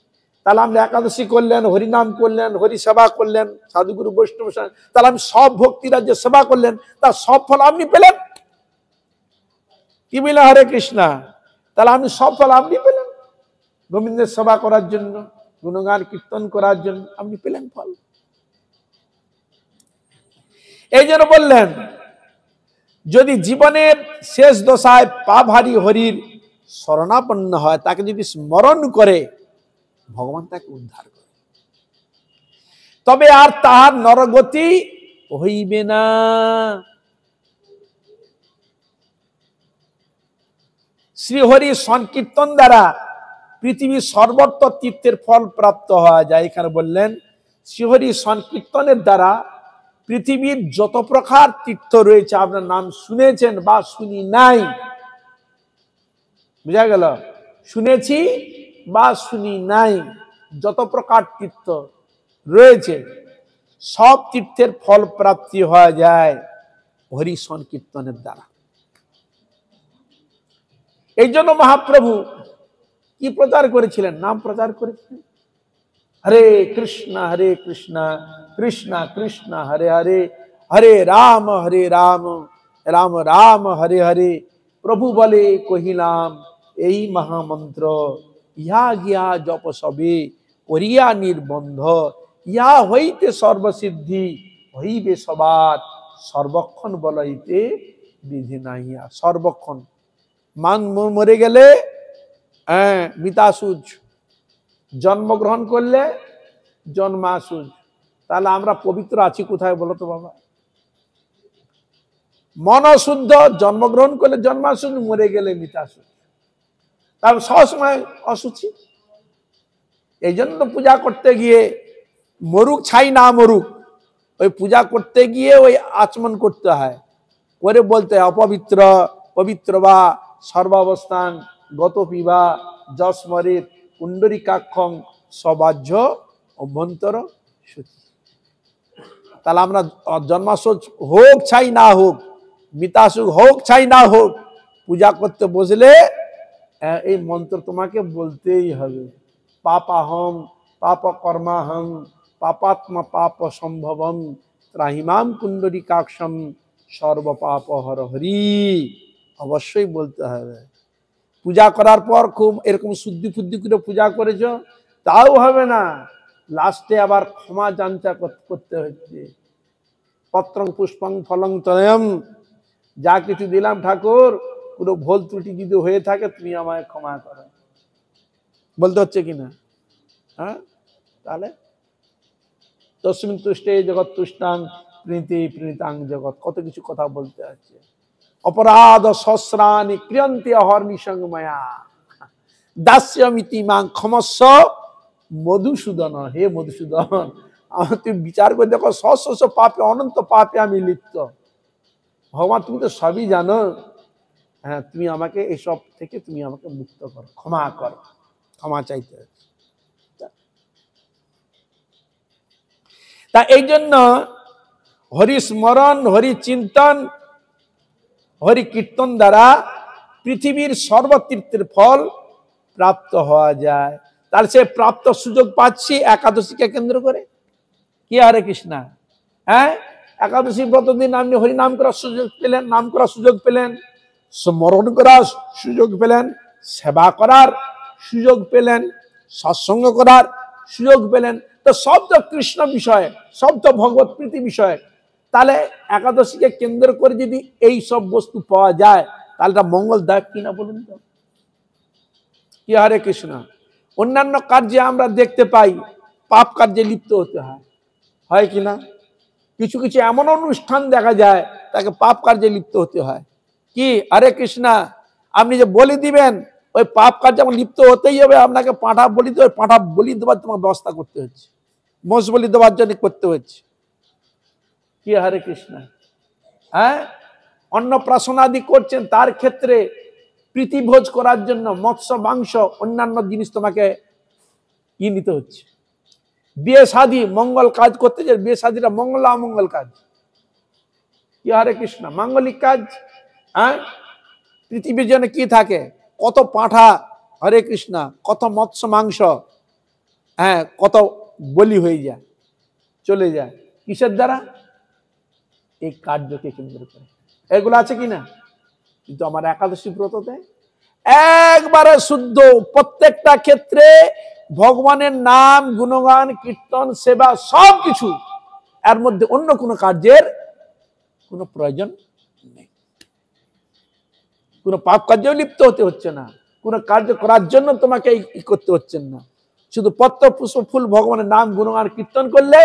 তাহলে আমরা একাদশী করলেন, হরিনাম করলেন, হরি সেবা করলেন, সাধুগুরু বৈষ্ণব, তাহলে আমি সব ভক্তিরা যে সেবা করলেন তার সব ফল আপনি পেলেন। কি বললেন? হরে কৃষ্ণা। তাহলে আপনি সব ফল আপনি পেলেন, গোবিন্দের সেবা করার জন্য, গুণগান কীর্তন করার জন্য আপনি পেলেন ফল। এই জন্য বললেন, যদি জীবনের শেষ দশায় পাপহারী হরির শরণাপন্ন হয়, তাকে যদি স্মরণ করে, ভগবান তাকে উদ্ধার করে, তবে আর তাহার নরগতি হইবে না। শ্রীহরি সংকীর্তন দ্বারা পৃথিবীর সর্বত্র তীর্থের ফল প্রাপ্ত হওয়া যায়। এখানে বললেন শ্রীহরি সংকীর্তনের দ্বারা পৃথিবীর যত প্রকার তীর্থ রয়েছে, আপনার নাম শুনেছেন বা শুনি নাই, বুঝা গেল? শুনেছি বা শুনি নাই, যত প্রকার তীর্থ রয়েছে সব তীর্থের ফল প্রাপ্তি হওয়া যায় হরি সংকীর্তনের দ্বারা। এই জন্য মহাপ্রভু কি প্রচার করেছিলেন? নাম প্রচার করেছিলেন। হরে কৃষ্ণ কৃষ্ণ কৃষ্ণ হরে হরে, হরে রাম রাম রাম হরে হরে। প্রভু বলে কহিলাম এই মহামন্ত্র, ইহা গিয়া জপ সবে করিয়া নির্বন্ধ, ইহা হইতে সর্বসিদ্ধি হইবে সবার, সর্বক্ষণ বলাইতে বিধি নাহিয়া। সর্বক্ষণ মান মরে গেলে মিতাসুজ, জন্মগ্রহণ করলে জন্মাসুজ। তাহলে আমরা পবিত্র আছি কোথায় বলো তো বাবা? মন শুদ্ধ, জন্মগ্রহণ করলে জন্মাসুজ, মরে গেলে মিতাসুজ, তার সবসময় অসুচি। এই জন্য পূজা করতে গিয়ে মরুক ছাই না মরুক, ওই পূজা করতে গিয়ে ওই আচমন করতে হয়, করে বলতে হয় অপবিত্র পবিত্র বা সর্বাবস্থান গত পিবা যস্মরিত কুণ্ডরিকাক্ষং সবাহ্য অভ্যন্তর সূচি। তাহলে আমরা জন্মাসুজ হোক ছাই না হোক, মিতাসুখ হোক ছাই না হোক, পূজা করতে বসলে এই মন্ত্র তোমাকে বলতেই হবে। পাপাহম পাপ কর্মাহম পাপাত্মা পাপ সম্ভবম ত্রাহিমাম কুণ্ডরিকাক্ষম সর্বপাপ হর হরি। অবশ্যই বলতে হবে। পূজা করার পর খুব এরকম শুদ্ধি ফুদ্ধি করে পূজা করেছ, তাও হবে না, লাস্টে আবার ক্ষমা যাঞ্চা করতে হচ্ছে। পত্রং পুষ্পং ফলং তয়ম, যা কিছু দিলাম ঠাকুর, পুরো ভুল ত্রুটি যদি হয়ে থাকে তুমি আমায় ক্ষমা করো, বলতে হচ্ছে কিনা? হ্যাঁ, তাহলে তস্মিন তুষ্টে জগৎ তুষ্টাং প্রীতি প্রীতাং জগৎ, কত কিছু কথা বলতে আছে। অপরাধ সহস্রাণি ক্রিয়ন্তে অহর্নিসংময়া দাস্যমিতি মাং ক্ষমস্ব মধুসূদন। হে মধুসূদন, তুমি বিচার করে দেখো, সহস্র পাপে, অনন্ত পাপে আমি লিপ্ত। ভগবান তুমি তো সবই জানো, হ্যাঁ তুমি আমাকে এসব থেকে তুমি আমাকে মুক্ত করো, ক্ষমা করো। ক্ষমা চাইতে হবে। তা এই জন্য হরি স্মরণ, হরি চিন্তন, হরি কীর্তন দ্বারা পৃথিবীর সর্বতীর্থের ফল প্রাপ্ত হওয়া যায়। তার সে প্রাপ্ত সুযোগ পাচ্ছি একাদশীকে কেন্দ্র করে। কি হরে কৃষ্ণ? হ্যাঁ, একাদশী ব্রত দিন আপনি হরি নাম করার সুযোগ পেলেন, নাম করার সুযোগ পেলেন, স্মরণ করার সুযোগ পেলেন, সেবা করার সুযোগ পেলেন, সৎসঙ্গ করার সুযোগ পেলেন। তো সব তো কৃষ্ণ বিষয়, সব তো ভগবত প্রীতি বিষয়। তাহলে একাদশীকে কেন্দ্র করে যদি এই সব বস্তু পাওয়া যায়, তাহলে এটা মঙ্গলদায়ক কিনা বলুন তো? কি হরে কৃষ্ণ। অন্যান্য কার্যে আমরা দেখতে পাই পাপ কার্যে লিপ্ত হতে হয় কিনা? কিছু কিছু এমন অনুষ্ঠান দেখা যায় তাকে পাপ কার্যে লিপ্ত হতে হয়। কি হরে কৃষ্ণ, আপনি যে বলি দিবেন, ওই পাপ কার্যে আমার লিপ্ত হতেই হবে। আপনাকে পাঁঠা বলি দেবে, পাঁঠা বলি দেওয়ার তোমার ব্যবস্থা করতে হচ্ছে, মোষ বলি দেওয়ার জন্য করতে হচ্ছে। কি হরে কৃষ্ণ। হ্যাঁ, অন্নপ্রাশনাদি করছেন, তার ক্ষেত্রে প্রীতিভোজ করার জন্য মৎস্য মাংস অন্যান্য জিনিস তোমাকে নিতে হচ্ছে। বিয়ে শাদী মঙ্গল কাজ করতে যে বিয়ে শাদীটা মঙ্গল অমঙ্গল কাজ। কি হরে কৃষ্ণ, মাঙ্গলিক কাজ। হ্যাঁ, পৃথিবীর জন্য কি থাকে, কত পাঁঠা, হরে কৃষ্ণ, কত মৎস্য মাংস, হ্যাঁ, কত বলি হয়ে যায়, চলে যায়। কিসের দ্বারা? এই কার্যকে কেন্দ্র করে। এগুলো আছে কিনা? কিন্তু আমার একাদশী ব্রততে একবারে শুদ্ধ, প্রত্যেকটা ক্ষেত্রে ভগবানের নাম, গুণগান, কীর্তন, সেবা সবকিছু, এর মধ্যে অন্য কোনো কার্যের কোনো প্রয়োজন নেই। কোনো পাপ কার্যেও লিপ্ত হতে হচ্ছে না, কোনো কার্য করার জন্য তোমাকে করতে হচ্ছে না। শুধু পত্র পুষ্প ফুল ভগবানের নাম গুণগান কীর্তন করলে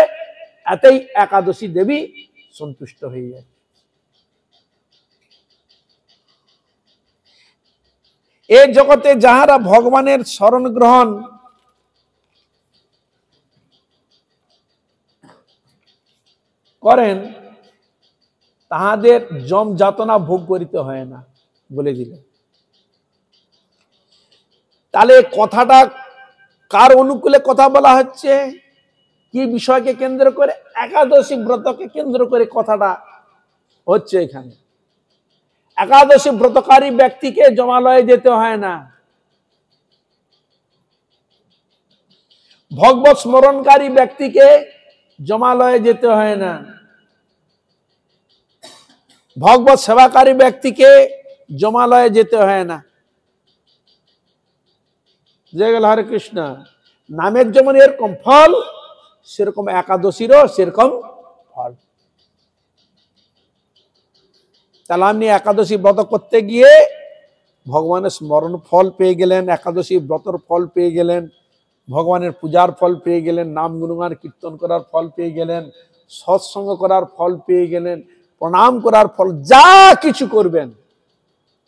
এতেই একাদশী দেবী সন্তুষ্ট হয়ে যায়। এই জগতে যাহারা ভগবানের শরণ গ্রহণ করেন, তাহাদের যম যাতনা ভোগ করিতে হয় না বলে দিলেন। তাহলে কথাটা কার অনুকূলে কথা বলা হচ্ছে? কি বিষয়কে কেন্দ্র করে? একাদশী ব্রতকে কেন্দ্র করে কথাটা হচ্ছে এখানে। একাদশী ব্রতকারী ব্যক্তিকে জমালয়ে যেতে হয় না, ভগবত স্মরণকারী ব্যক্তিকে জমালয়ে যেতে হয় না, ভগবত সেবাকারী ব্যক্তিকে জমালয়ে যেতে হয় না। জয় গেল হরে কৃষ্ণ। নামের যেমন এরকম ফল, সেরকম একাদশীরও সেরকম ফল। তাহলে আপনি একাদশী ব্রত করতে গিয়ে ভগবানের স্মরণ ফল পেয়ে গেলেন, একাদশী ব্রতর ফল পেয়ে গেলেন, ভগবানের পূজার ফল পেয়ে গেলেন, নাম গুণগান কীর্তন করার ফল পেয়ে গেলেন, সৎসঙ্গ করার ফল পেয়ে গেলেন, প্রণাম করার ফল, যা কিছু করবেন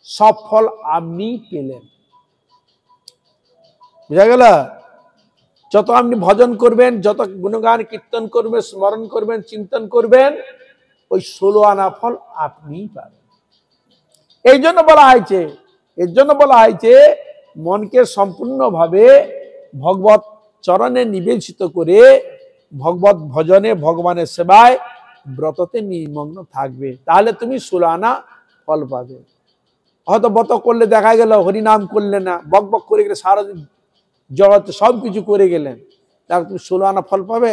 সব ফল আপনি পেলেন। বুঝা গেল? যত আপনি ভজন করবেন, যত গুণগান কীর্তন করবেন, স্মরণ করবেন, চিন্তন করবেন, ওই 16 আনা ফল আপনি পাবেন। এই জন্য বলা হয়েছে মনকে সম্পূর্ণভাবে ভগবত চরণে নিবেদিত করে ভগবত ভজনে, ভগবানের সেবায়, ব্রততে নিমগ্ন থাকবে, তাহলে তুমি 16 আনা ফল পাবে। হয়তো ব্রত করলে দেখা গেল হরিনাম করলে না, বক বক করে গেলে সারাদিন জগৎ সবকিছু করে গেলেন, তাহলে তুমি 16 আনা ফল পাবে?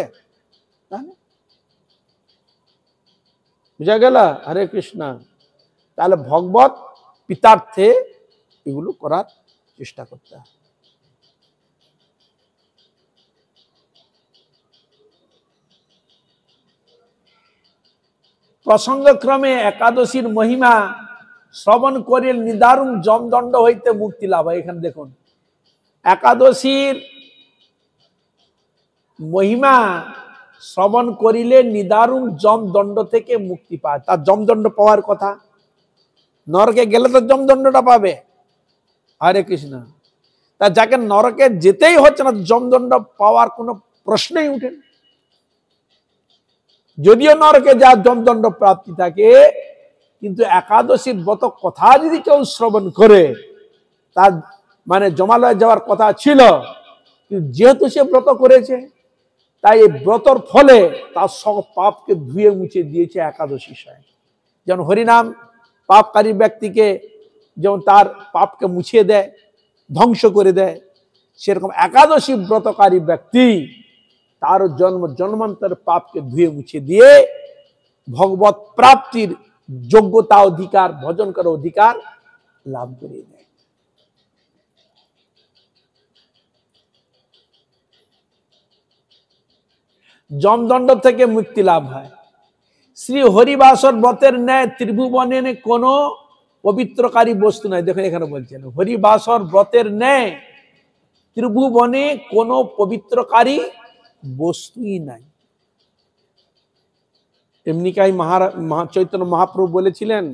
বুঝা গেল? হরে কৃষ্ণ। তাহলে ভগবত পিতার্থে এগুলো করার চেষ্টা করতে হবে। প্রসঙ্গক্রমে একাদশীর মহিমা শ্রবণ করে নিদারুণ যমদণ্ড হইতে মুক্তি লাভ হয়। এখানে দেখুন, একাদশীর মহিমা শ্রবণ করিলে নিদারুণ যমদণ্ড থেকে মুক্তি পায়। তার যমদণ্ড পাওয়ার কথা, নরকে গেলে তো যমদণ্ডটা পাবে। হরে কৃষ্ণ। তা যাকে নরকে যেতেই হচ্ছে না, যমদণ্ড পাওয়ার কোনো প্রশ্নই উঠে না। যদিও নরকে যা যমদণ্ড প্রাপ্তি থাকে, কিন্তু একাদশীর ব্রত কথা যদি কেউ শ্রবণ করে, তার মানে জমালয়ে যাওয়ার কথা ছিল, কিন্তু যেহেতু সে ব্রত করেছে, তাই এই ব্রতর ফলে তার সব পাপকে ধুয়ে মুছে দিয়েছে একাদশী স্বয়ং। যেমন হরিনাম পাপকারী ব্যক্তিকে যেমন তার পাপকে মুছিয়ে দেয়, ধ্বংস করে দেয়, সেরকম একাদশী ব্রতকারী ব্যক্তি তার জন্মান্তর পাপকে ধুয়ে মুছে দিয়ে ভগবত প্রাপ্তির যোগ্যতা, অধিকার, ভজন করার অধিকার লাভ করিয়ে দেয়। যমদণ্ড থেকে মুক্তি লাভ হয়। শ্রী হরিবাসর ব্রতের ন্যায় ত্রিভুবনে কোনো পবিত্রকারী বস্তু নাই। দেখুন এখানে বলছেন হরিবাসর ব্রতের ন্যায় ত্রিভুবনে কোনো পবিত্রকারী বস্তুই নাই। এমনিকাই চৈতন্য মহাপ্রভু বলেছিলেন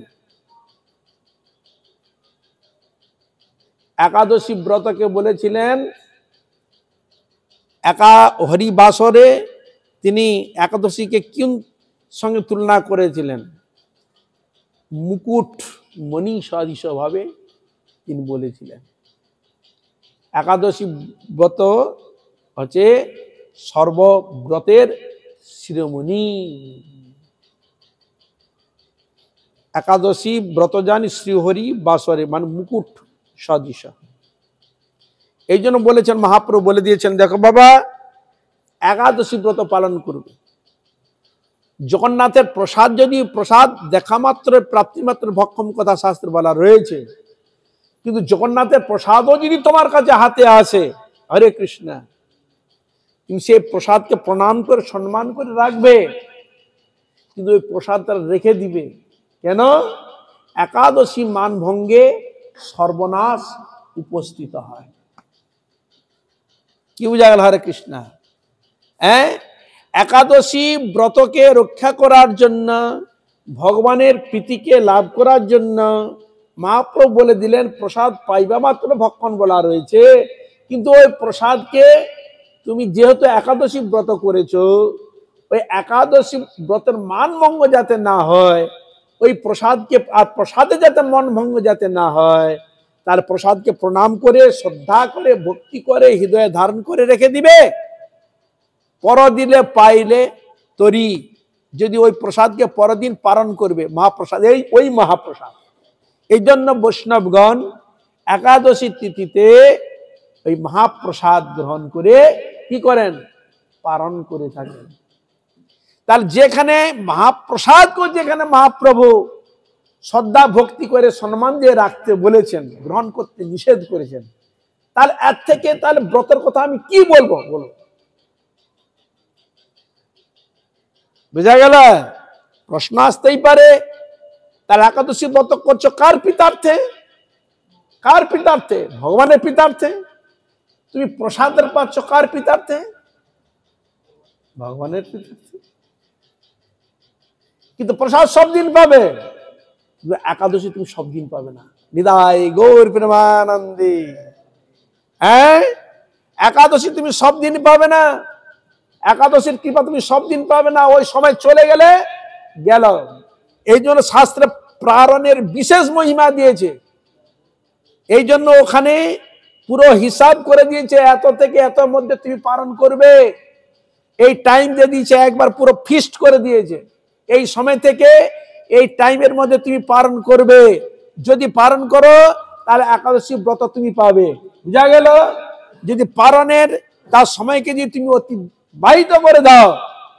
একাদশী ব্রতকে বলেছিলেন হরিবাসরে তিনি একাদশীকে কোন সঙ্গে তুলনা করেছিলেন? মুকুট মণি সদৃশ ভাবে তিনি বলেছিলেন। একাদশী ব্রত হচ্ছে সর্বব্রতের শিরোমণি। একাদশী ব্রত জানি শ্রীহরি বাসরে মানে মুকুট সদৃশ। এই জন্য বলেছেন মহাপ্রভু বলে দিয়েছেন দেখো বাবা একাদশী ব্রত পালন করবে। জগন্নাথের প্রসাদ যদি প্রসাদ দেখা মাত্র প্রাপ্তি মাত্র ভক্ষম কথা শাস্ত্রে বলা রয়েছে, কিন্তু জগন্নাথের প্রসাদও যদি তোমার কাছে হাতে আসে হরে কৃষ্ণ, তুমি সেই প্রসাদকে প্রণাম করে সম্মান করে রাখবে, কিন্তু ওই প্রসাদ তারা রেখে দিবে কেন? একাদশী মান ভঙ্গে সর্বনাশ উপস্থিত হয়। কি বুঝা গেল হরে কৃষ্ণ? একাদশী ব্রতকে রক্ষা করার জন্য, ভগবানের প্রীতিকে লাভ করার জন্য মহাপ্রভু বলে দিলেন প্রসাদ পাইবা মাত্র ভক্ষণ বলা রয়েছে, কিন্তু ওই প্রসাদকে তুমি যেহেতু একাদশী ব্রত করেছো, ওই একাদশী ব্রতের মান ভঙ্গ যাতে না হয়, ওই প্রসাদকে আর প্রসাদে যাতে মন ভঙ্গ যাতে না হয়, তার প্রসাদকে প্রণাম করে শ্রদ্ধা করে ভক্তি করে হৃদয়ে ধারণ করে রেখে দিবে। পরদিনে পাইলে তরি যদি ওই প্রসাদকে পরদিন পালন করবে, মহাপ্রসাদ ওই মহাপ্রসাদ। এই জন্য বৈষ্ণবগণ একাদশী তিথিতে ওই মহাপ্রসাদ গ্রহণ করে কি করেন? পালন করে থাকেন। তাহলে যেখানে মহাপ্রসাদকে যেখানে মহাপ্রভু শ্রদ্ধা ভক্তি করে সম্মান দিয়ে রাখতে বলেছেন, গ্রহণ করতে নিষেধ করেছেন, তাহলে এর থেকে তাহলে ব্রতের কথা আমি কি বলবো? বলো, বুঝা গেল? প্রশ্ন আসতেই পারে তাহলে একাদশী ব্রত করছো কার পিতার্থে? কার পিতার্থে? ভগবানের পিতার্থে। তুমি প্রসাদের পাচ্ছ কার পিতার্থে? ভগবানের পিতার্থে। কিন্তু প্রসাদ সব দিন পাবে, একাদশী তুমি সব দিন পাবে না। নিদায় গৌর প্রেমানন্দে। একাদশী তুমি সব দিন পাবে না, একাদশীর কৃপা তুমি সব দিন পাবে না, ওই সময় চলে গেলে গেল। এই জন্য শাস্ত্রে প্রারণের বিশেষ মহিমা দিয়েছে। এই জন্য ওখানে পুরো হিসাব করে দিয়েছে, এত থেকে এত মধ্যে তুমি পালন করবে। এই টাইম দিয়ে দিয়েছে, একবার পুরো ফিক্সড করে দিয়েছে, এই সময় থেকে এই টাইমের মধ্যে তুমি পালন করবে। যদি পালন করো তাহলে একাদশী ব্রত তুমি পাবে। বুঝা গেল? যদি পালনের তার সময়কে যদি তুমি অতিবাহিত করে দাও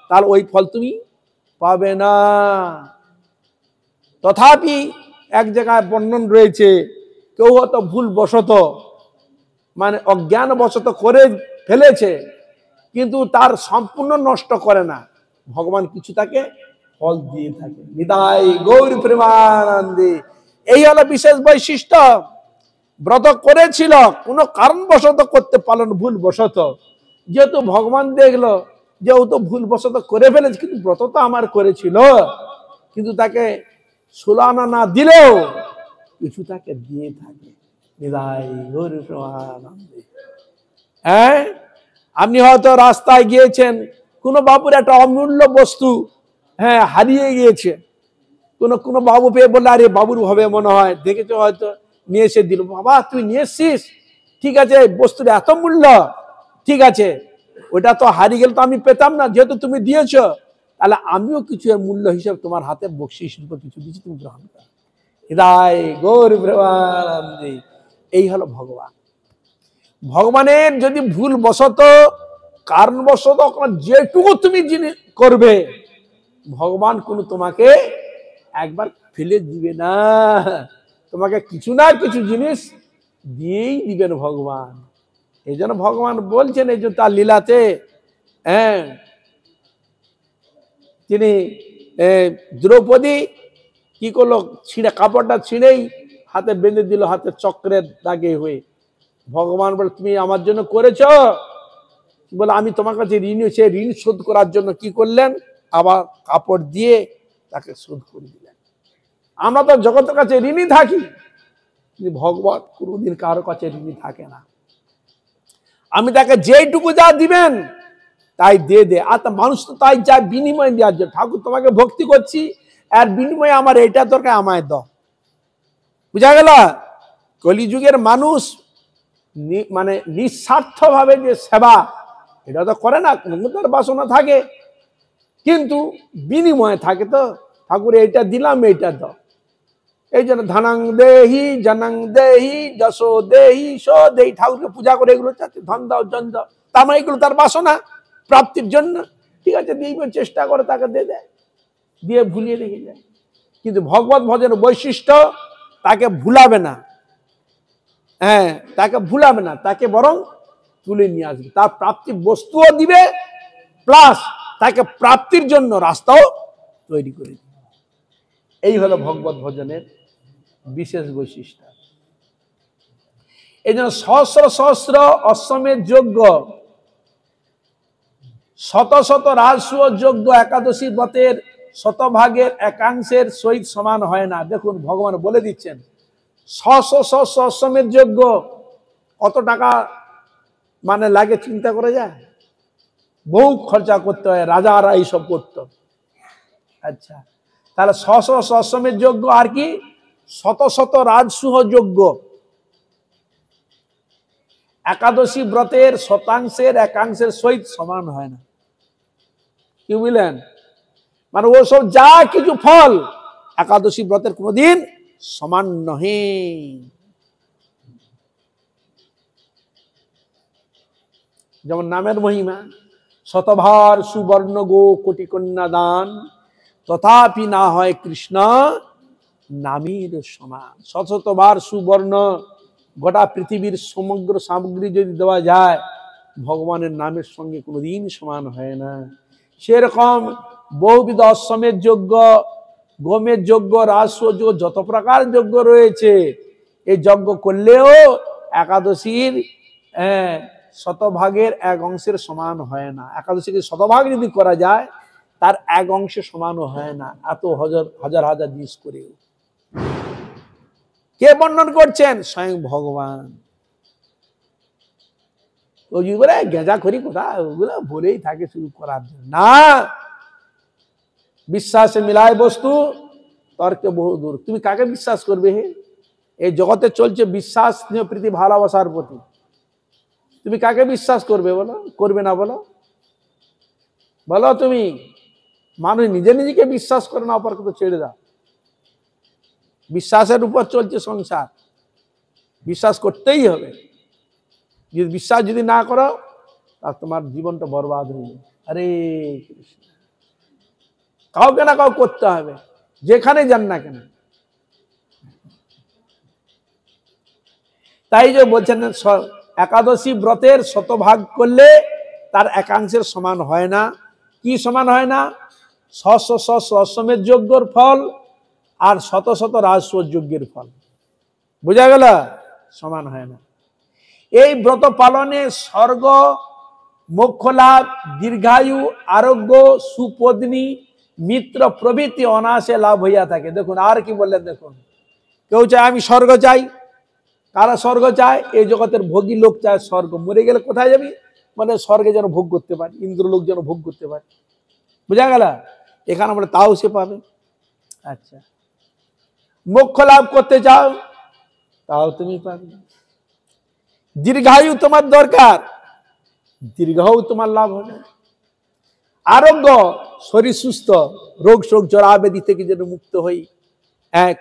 তাহলে ওই ফল তুমি পাবে না। তথাপি এক জায়গায় বর্ণন রয়েছে, কেউ হয়তো ভুল বশত মানে অজ্ঞান বশত করে ফেলেছে, কিন্তু তার সম্পূর্ণ নষ্ট করে না, ভগবান কিছু তাকে ফল দিয়ে থাকে। নিতাই গৌর প্রেমানন্দে। এই হলো বিশেষ বৈশিষ্ট্য। ব্রত করেছিল কোনো কারণবশত করতে পারল না, ভুল বশত, যেহেতু ভগবান দেখলো যে ও তো ভুল বশত করে ফেলেছে, কিন্তু ব্রত তো আমার করেছিল, কিন্তু তাকে 16 আনা না দিলেও কিছু তাকে দিয়ে থাকে। নিতাই গৌর প্রেমানন্দে। আপনি হয়তো রাস্তায় গিয়েছেন, কোনো বাবুর একটা অমূল্য বস্তু হারিয়ে গিয়েছে, কোনো বাবু পেয়ে বললে আরে বাবুর হবে মনে হয়, দেখেছো হয়তো, নিয়ে এসে দিল। বাবা তুই নিয়ে এসছিস, ঠিক আছে, বস্তুর এত মূল্য, ঠিক আছে, ওটা তো হারিয়ে গেল তো আমি পেতাম না, যেহেতু তুমি দিয়েছো তাহলে আমিও কিছু মূল্য হিসেবে তোমার হাতে বকশিশ কিছু দিচ্ছি, তুমি গ্রহণ করো। হৃদয় গৌর প্রেমানন্দে। এই হলো ভগবান। ভগবানের যদি ভুল বশত কারণবশত যেটুকু তুমি জিনিস করবে, ভগবান কোনো তোমাকে একবার ফেলে দিবে না, তোমাকে কিছু না কিছু জিনিস দিয়েই দিবেন ভগবান। এই জন্য ভগবান বলছেন, এই যে তার লীলাতে, হ্যাঁ, তিনি দ্রৌপদী কি করলো, ছিঁড়ে কাপড়টা ছিঁড়েই হাতে বেঁধে দিল, হাতে চক্রের দাগে হয়ে। ভগবান বলে, তুমি আমার জন্য করেছ, বলে আমি তোমার কাছে ঋণী, সে ঋণ শোধ করার জন্য কি করলেন, আবার কাপড় দিয়ে তাকে শোধ করে দিলেন। আমরা তো জগতের কাছে ঋণী থাকি, কিন্তু ভগবান কোনোদিন কারো কাছে ঋণী থাকে না। আমি তাকে যেইটুকু যা দিবেন তাই দিয়ে দে, আর মানুষ তো তাই যায় বিনিময় দেওয়ার জন্য। ঠাকুর তোমাকে ভক্তি করছি, আর বিনিময়ে আমার এইটা দরকার, আমায় দাও। বুঝা গেল? কলিযুগের মানুষ মানে নিঃস্বার্থ ভাবে যে সেবা, এটা তো করে না, কোনো তার বাসনা থাকে, কিন্তু বিনিময়ে থাকে। তো ঠাকুর এইটা দিলাম, এইটা দাও। এই জন্য ধনাং দেহি, জনাং দেহি, যশো দেহি, সো দেহি, ঠাকুরকে পূজা করে এগুলো চাচ্ছে, ধন দাও, জন দাও। তার মানে এগুলো তার বাসনা প্রাপ্তির জন্য। ঠিক আছে, দিইবার চেষ্টা করে, তাকে দিয়ে দেয়, দিয়ে ভুলিয়ে রেখে যায়। কিন্তু ভগবত ভজনের বৈশিষ্ট্য, তাকে ভুলাবে না। হ্যাঁ, তাকে ভুলাবে না, তাকে বরং তুলে নিয়ে আসবে, তার প্রাপ্তির বস্তুও দিবে, প্লাস তাকে প্রাপ্তির জন্য রাস্তাও তৈরি করে দিবে। এই হলো ভগবত ভজনের বিশেষ বৈশিষ্ট্য। এই জন্য সহস্র সহস্র অশ্বমেধ যজ্ঞ, শত শত রাজসূয় যজ্ঞ একাদশী ব্রতের শতভাগের একাংশের সহিত সমান হয় না। দেখুন, ভগবান বলে দিচ্ছেন, সহস্র সহস্র অশ্বমেধ যজ্ঞ কত টাকা মানে লাগে চিন্তা করা যায়? বহু খরচা করতে হয়, রাজারা এইসব করত। আচ্ছা, তাহলে সহস্র অশ্বমেধ যজ্ঞ আর কি শত শত রাজসূয় যজ্ঞ একাদশী ব্রতের শতাংশের একাংশের সহিত সমান হয় না। কি বুঝলেন? মানে ওসব যা কিছু ফল একাদশী ব্রতের কোনদিন সমান নহে। যেমন নামের মহিমা, শতভার সুবর্ণ গো কোটি কন্যা দান, তথাপি না হয় কৃষ্ণ নামের সমান। শত শতবার সুবর্ণ গোটা পৃথিবীর সমগ্র সামগ্রী যদি দেওয়া যায়, ভগবানের নামের সঙ্গে কোনোদিন সমান হয় না। সেরকম বহুবিধ অশ্বমেধ যজ্ঞ, গোমের যজ্ঞ, রাজসূয় যজ্ঞ, যত প্রকার যজ্ঞ রয়েছে, এই যজ্ঞ করলেও একাদশীর শতভাগের এক অংশের সমান হয় না। একাদশীকে শতভাগ যদি করা যায়, তার এক অংশে সমানও হয় না, এত হাজার হাজার হাজার জিনিস করেও। কে বর্ণন করছেন? স্বয়ং ভগবান। ওইগুলো গেঁজা করি কথা, ওগুলো বলেই থাকে শুরু করার জন্য না। বিশ্বাসে মিলায় বস্তু, তর্কে বহু দূর। তুমি কাকে বিশ্বাস করবে? হে, এই জগতে চলছে বিশ্বাস, স্নেহ, প্রীতি, ভালোবাসার প্রতি। তুমি কাকে বিশ্বাস করবে বলো? করবে না বলো? বলো তুমি। মানুষ নিজে নিজেকে বিশ্বাস করে না, অপরকে তো ছেড়ে দাও। বিশ্বাসের উপর চলছে সংসার, বিশ্বাস করতেই হবে। যদি বিশ্বাস যদি না করো, তাহলে তোমার জীবনটা বরবাদ হয়ে যাবে। হরে কৃষ্ণ। কাউকে না কাউ করতে হবে, যেখানে যান না কেন। তাই যে বলছেন, একাদশী ব্রতের শতভাগ করলে তার একাংশের সমান হয় না। কি সমান হয় না? সহস্র সহস্র অশ্বমেধ যজ্ঞের ফল আর শত শত রাজসূয় যজ্ঞের ফল। বোঝা গেল? সমান হয় না। এই ব্রত পালনে স্বর্গ, মোক্ষ লাভ, দীর্ঘায়ু, আরোগ্য, সুপত্নী, মিত্র প্রভৃতি অনায়াসে লাভ হইয়া থাকে। দেখুন আর কি বললেন, দেখুন, কেউ চায় আমি স্বর্গ চাই। কারা স্বর্গ চায়? এই জগতের ভোগী লোক চায় স্বর্গ। মরে গেলে কোথায় যাবি? মানে স্বর্গে যেন ভোগ করতে পারি, ইন্দ্রলোক যেন ভোগ করতে পারি। বুঝা গেল? এখানে আমরা তাও সে পাবে। আচ্ছা, মোক্ষ লাভ করতে চাও, তাও তুমি পাবে। দীর্ঘায়ু তোমার দরকার, দীর্ঘায়ু তোমার লাভ হবে। আরোগ্য, শরীর সুস্থ, রোগ শোক জরা ব্যাধি থেকে যেন মুক্ত হই,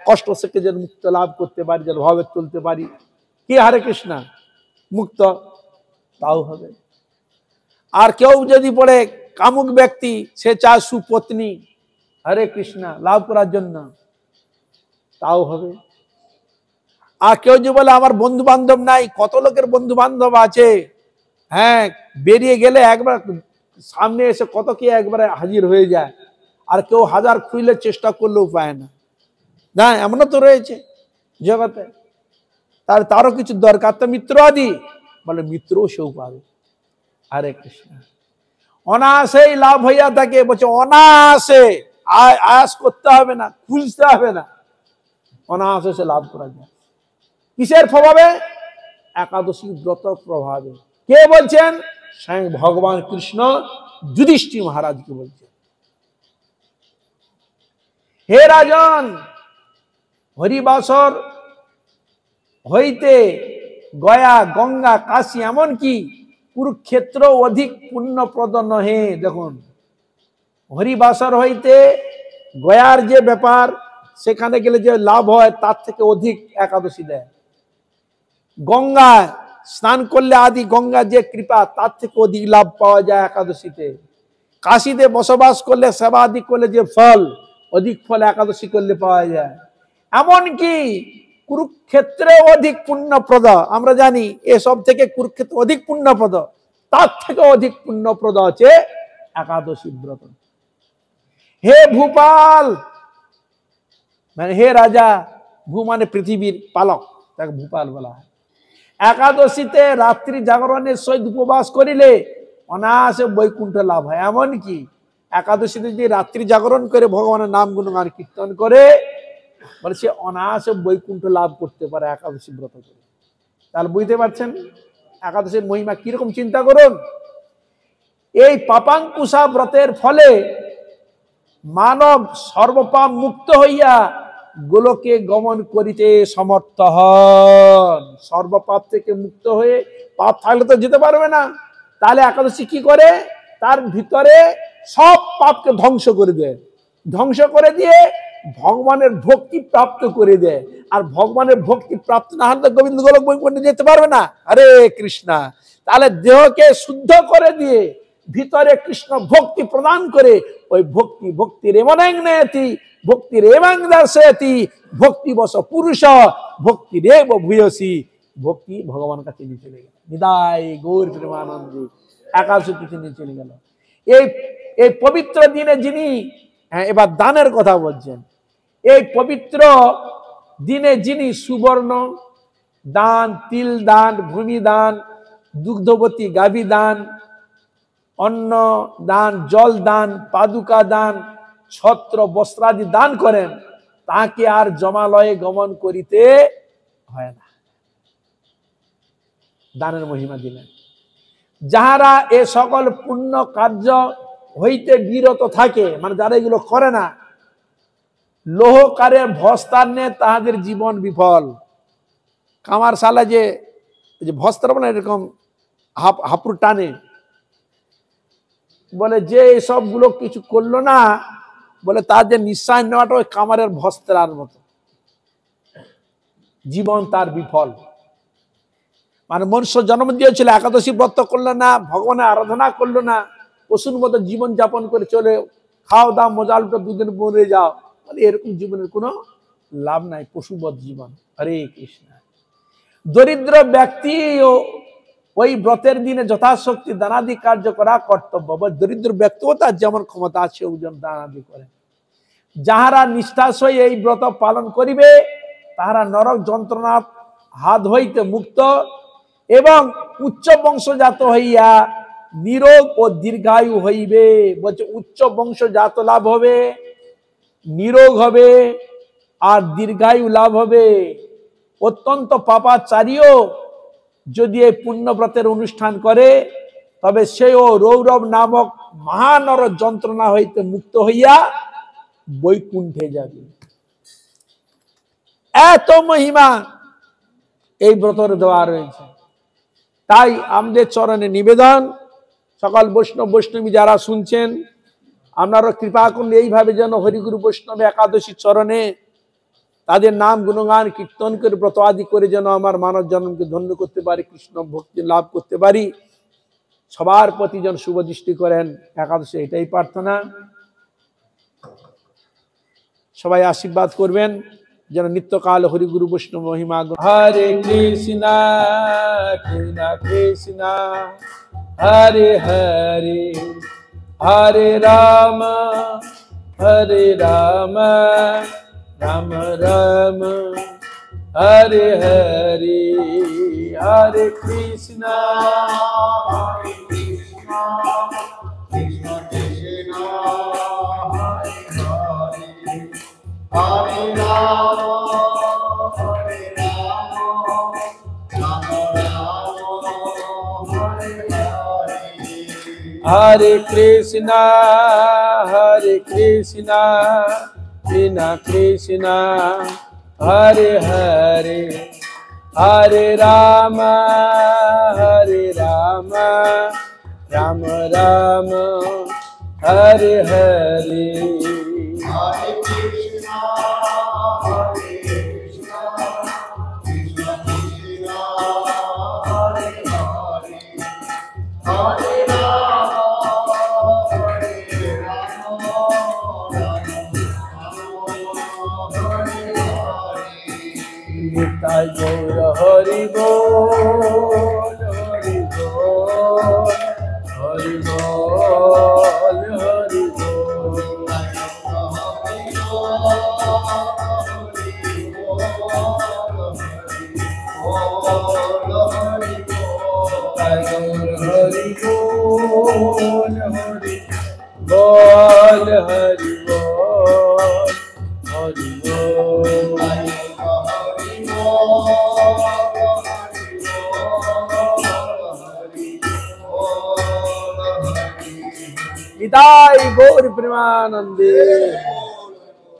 কষ্ট থেকে যেন মুক্ত লাভ করতে পারি, যেন ভাবে চলতে পারি। কি হরে কৃষ্ণ, মুক্ত, তাও হবে। আর কেউ যদি পড়ে কামুক ব্যক্তি, সে চায় সুপত্নী, হরে কৃষ্ণ লাভ করার জন্য, তাও হবে। আর কেউ যে বলে আমার বন্ধু বান্ধব নাই, কত লোকের বন্ধু বান্ধব আছে, হ্যাঁ, বেরিয়ে গেলে একবার সামনে এসে কত কি একবারে হাজির হয়ে যায়, আর কেউ হাজার খুইলে চেষ্টা করলেও পায় না। না, এমনও তো রয়েছে জগতে। তারও কিছু দরকার তো মিত্র আদি, বলে মিত্রও সেও পাবে। হরে কৃষ্ণ। অনায়াসেই লাভ হইয়া থাকে, বলছে অনায়াসে, আয়াস করতে হবে না, খুঁজতে হবে না, অনায়াসে সে লাভ করা যায়। কিসের প্রভাবে? একাদশী ব্রত প্রভাবে। কে বলছেন? স্বয়ং ভগবান কৃষ্ণ যুধিষ্ঠির মহারাজকে বলছেন, হে রাজন, হরিবাসর হইতে গয়া, গঙ্গা, কাশী, এমনকি কুরুক্ষেত্র অধিক পুণ্যপ্রদ নহে। দেখুন, হরিবাসর হইতে গয়ার যে ব্যাপার, সেখানে গেলে যে লাভ হয় তার থেকে অধিক একাদশী দেয়। গঙ্গা স্নান করলে আদি গঙ্গা যে কৃপা, তার থেকে অধিক লাভ পাওয়া যায় একাদশীতে। কাশীতে বসবাস করলে, সেবা আদি করলে যে ফল, অধিক ফল একাদশী করলে পাওয়া যায়। এমনকি কুরুক্ষেত্রে অধিক পুণ্যপ্রদ, আমরা জানি এসব থেকে কুরুক্ষেত্র অধিক পুণ্যপ্রদ, তার থেকে অধিক পুণ্যপ্রদ আছে একাদশী ব্রত। হে ভূপাল, মানে হে রাজা, ভূ মানে পৃথিবীর পালক, তাকে ভূপাল বলা হয়। একাদশীতে রাত্রি জাগরণের সহিত উপবাস করিলে অনায়াসে বৈকুণ্ঠ লাভ হয়। এমনকি একাদশীতে যদি রাত্রি জাগরণ করে ভগবানের নাম গুণগান কীর্তন করে, বলে সে অনায়াসে বৈকুণ্ঠ লাভ করতে পারে একাদশী ব্রত করে। তাহলে বুঝতে পারছেন একাদশীর মহিমা কিরকম, চিন্তা করুন। এই পাপাঙ্কুশা ব্রতের ফলে মানব সর্বপাপ মুক্ত হইয়া গোলকে গমন করিতে সমর্থ হন। সর্বপাপ থেকে মুক্ত হয়ে, পাপ থাকলে তো যেতে পারবে না, তাহলে একাদশী কি করে? তার ভিতরে সব পাপকে ধ্বংস করে দেয়, ধ্বংস করে দিয়ে ভগবানের ভক্তি প্রাপ্ত করে দেয়। আর ভগবানের ভক্তি প্রাপ্ত না হলে গোবিন্দ গোলক বৈকুণ্ঠে যেতে পারবে না। হরে কৃষ্ণা। তাহলে দেহকে শুদ্ধ করে দিয়ে ভিতরে কৃষ্ণ ভক্তি প্রদান করে, ওই ভক্তি, ভক্তির এমনাংনেতি ভক্তির এমং দর্শয়তি ভক্তি বস পুরুষ ভক্তির এব ভূয়সী। ভক্তি ভগবান কাছে নিয়ে চলে গেল। নিদায় গৌর প্রেমানন্দে একাদশী তিথি নিয়ে চলে গেল। এই পবিত্র দিনে যিনি, হ্যাঁ, এবার দানের কথা বলছেন, এই পবিত্র দিনে যিনি সুবর্ণ দান, তিল দান, ভূমি দান, দুগ্ধবতী গাভী দান, অন্ন দান, জল দান, পাদুকা দান, ছত্র বস্ত্রাদি দান করেন, তাকে আর জমালয়ে গমন করিতে হয় না। দানের মহিমা দিলেন। যাহারা এ সকল পুণ্য কার্য হইতে বিরত থাকে, মানে যারা এগুলো করে না, লোহকারের ভস্তান্নে তাহাদের জীবন বিফল। কামার শালা যে ভস্ত্র বলে এরকম হাপুর টানে, বলে যে এইসব গুলো কিছু করলো না, বলে তার যে নিঃশ্বাস নেওয়াটা ওই কামারের ভস্ত্রার মতো, জীবন তার বিফল। মানে মনুষ্য জন্ম দিয়েছিল, একাদশী ব্রত করলো না, ভগবানের আরাধনা করলো না, পশুর মতো জীবন যাপন করে চলে, খাও দাও মজা লুটো, দুদিন মরে যাও, মানে এরকম জীবনের কোনো লাভ নাই, পশুবৎ জীবন। হরে কৃষ্ণ। দরিদ্র ব্যক্তি ওই ব্রতের দিনে যথাশক্তি দানাদি কার্য করা কর্তব্য। দরিদ্র ব্যক্তিও তার যেমন ক্ষমতা আছে ওজন দানাদি করে। যাহারা নিষ্ঠার সহিত এই ব্রত পালন করিবে, তাহারা নরক যন্ত্রণার হাত হইতে মুক্ত এবং উচ্চ বংশজাত হইয়া নিরোগ ও দীর্ঘায়ু হইবে। বলছে উচ্চ বংশজাত লাভ হবে, নিরোগ হবে, আর দীর্ঘায়ু লাভ হবে। অত্যন্ত পাপাচারীও যদি এই পুণ্যব্রতের অনুষ্ঠান করে, তবে সেও রৌরব নামক মহানর যন্ত্রণা হইতে মুক্ত হইয়া বৈকুণ্ঠে যাবে। এত মহিমা এই ব্রতের দেওয়া রয়েছে। তাই আমাদের চরণে নিবেদন, সকল বৈষ্ণব বৈষ্ণবী যারা শুনছেন, আপনারা কৃপা করলে এইভাবে যেন হরিগুরু বৈষ্ণব একাদশী চরণে তাদের নাম গুণগান কীর্তন করে ব্রত আদি করে যেন আমার মানব জন্মকে ধন্য করতে পারি, কৃষ্ণ ভক্তি লাভ করতে পারি। সবার প্রতি যেন শুভ দৃষ্টি করেন একাদশী, এটাই প্রার্থনা। সবাই আশীর্বাদ করবেন। যেন নিত্যকাল হরি গুরু বৈষ্ণব মহিমা। হরে Krishna Krishna Krishna Hare Hare Hare Ram Ram Ram Hare Hare Hare Krishna Krishna Krishna Hare Hare Hare Ram Ram Ram Hare Hare Hare Krishna Krishna Krishna Hare Hare Hare Rama Rama Rama Hare Hare Hare Krishna Krishna Krishna Hare Hare Hare Rama Hare Hare Nitai Gaura Hari Bol Hari Bol Hari Bol Hari Bol Hari Bol Hari Bol Hari Bol Hari Bol Nitai Gaur Premanande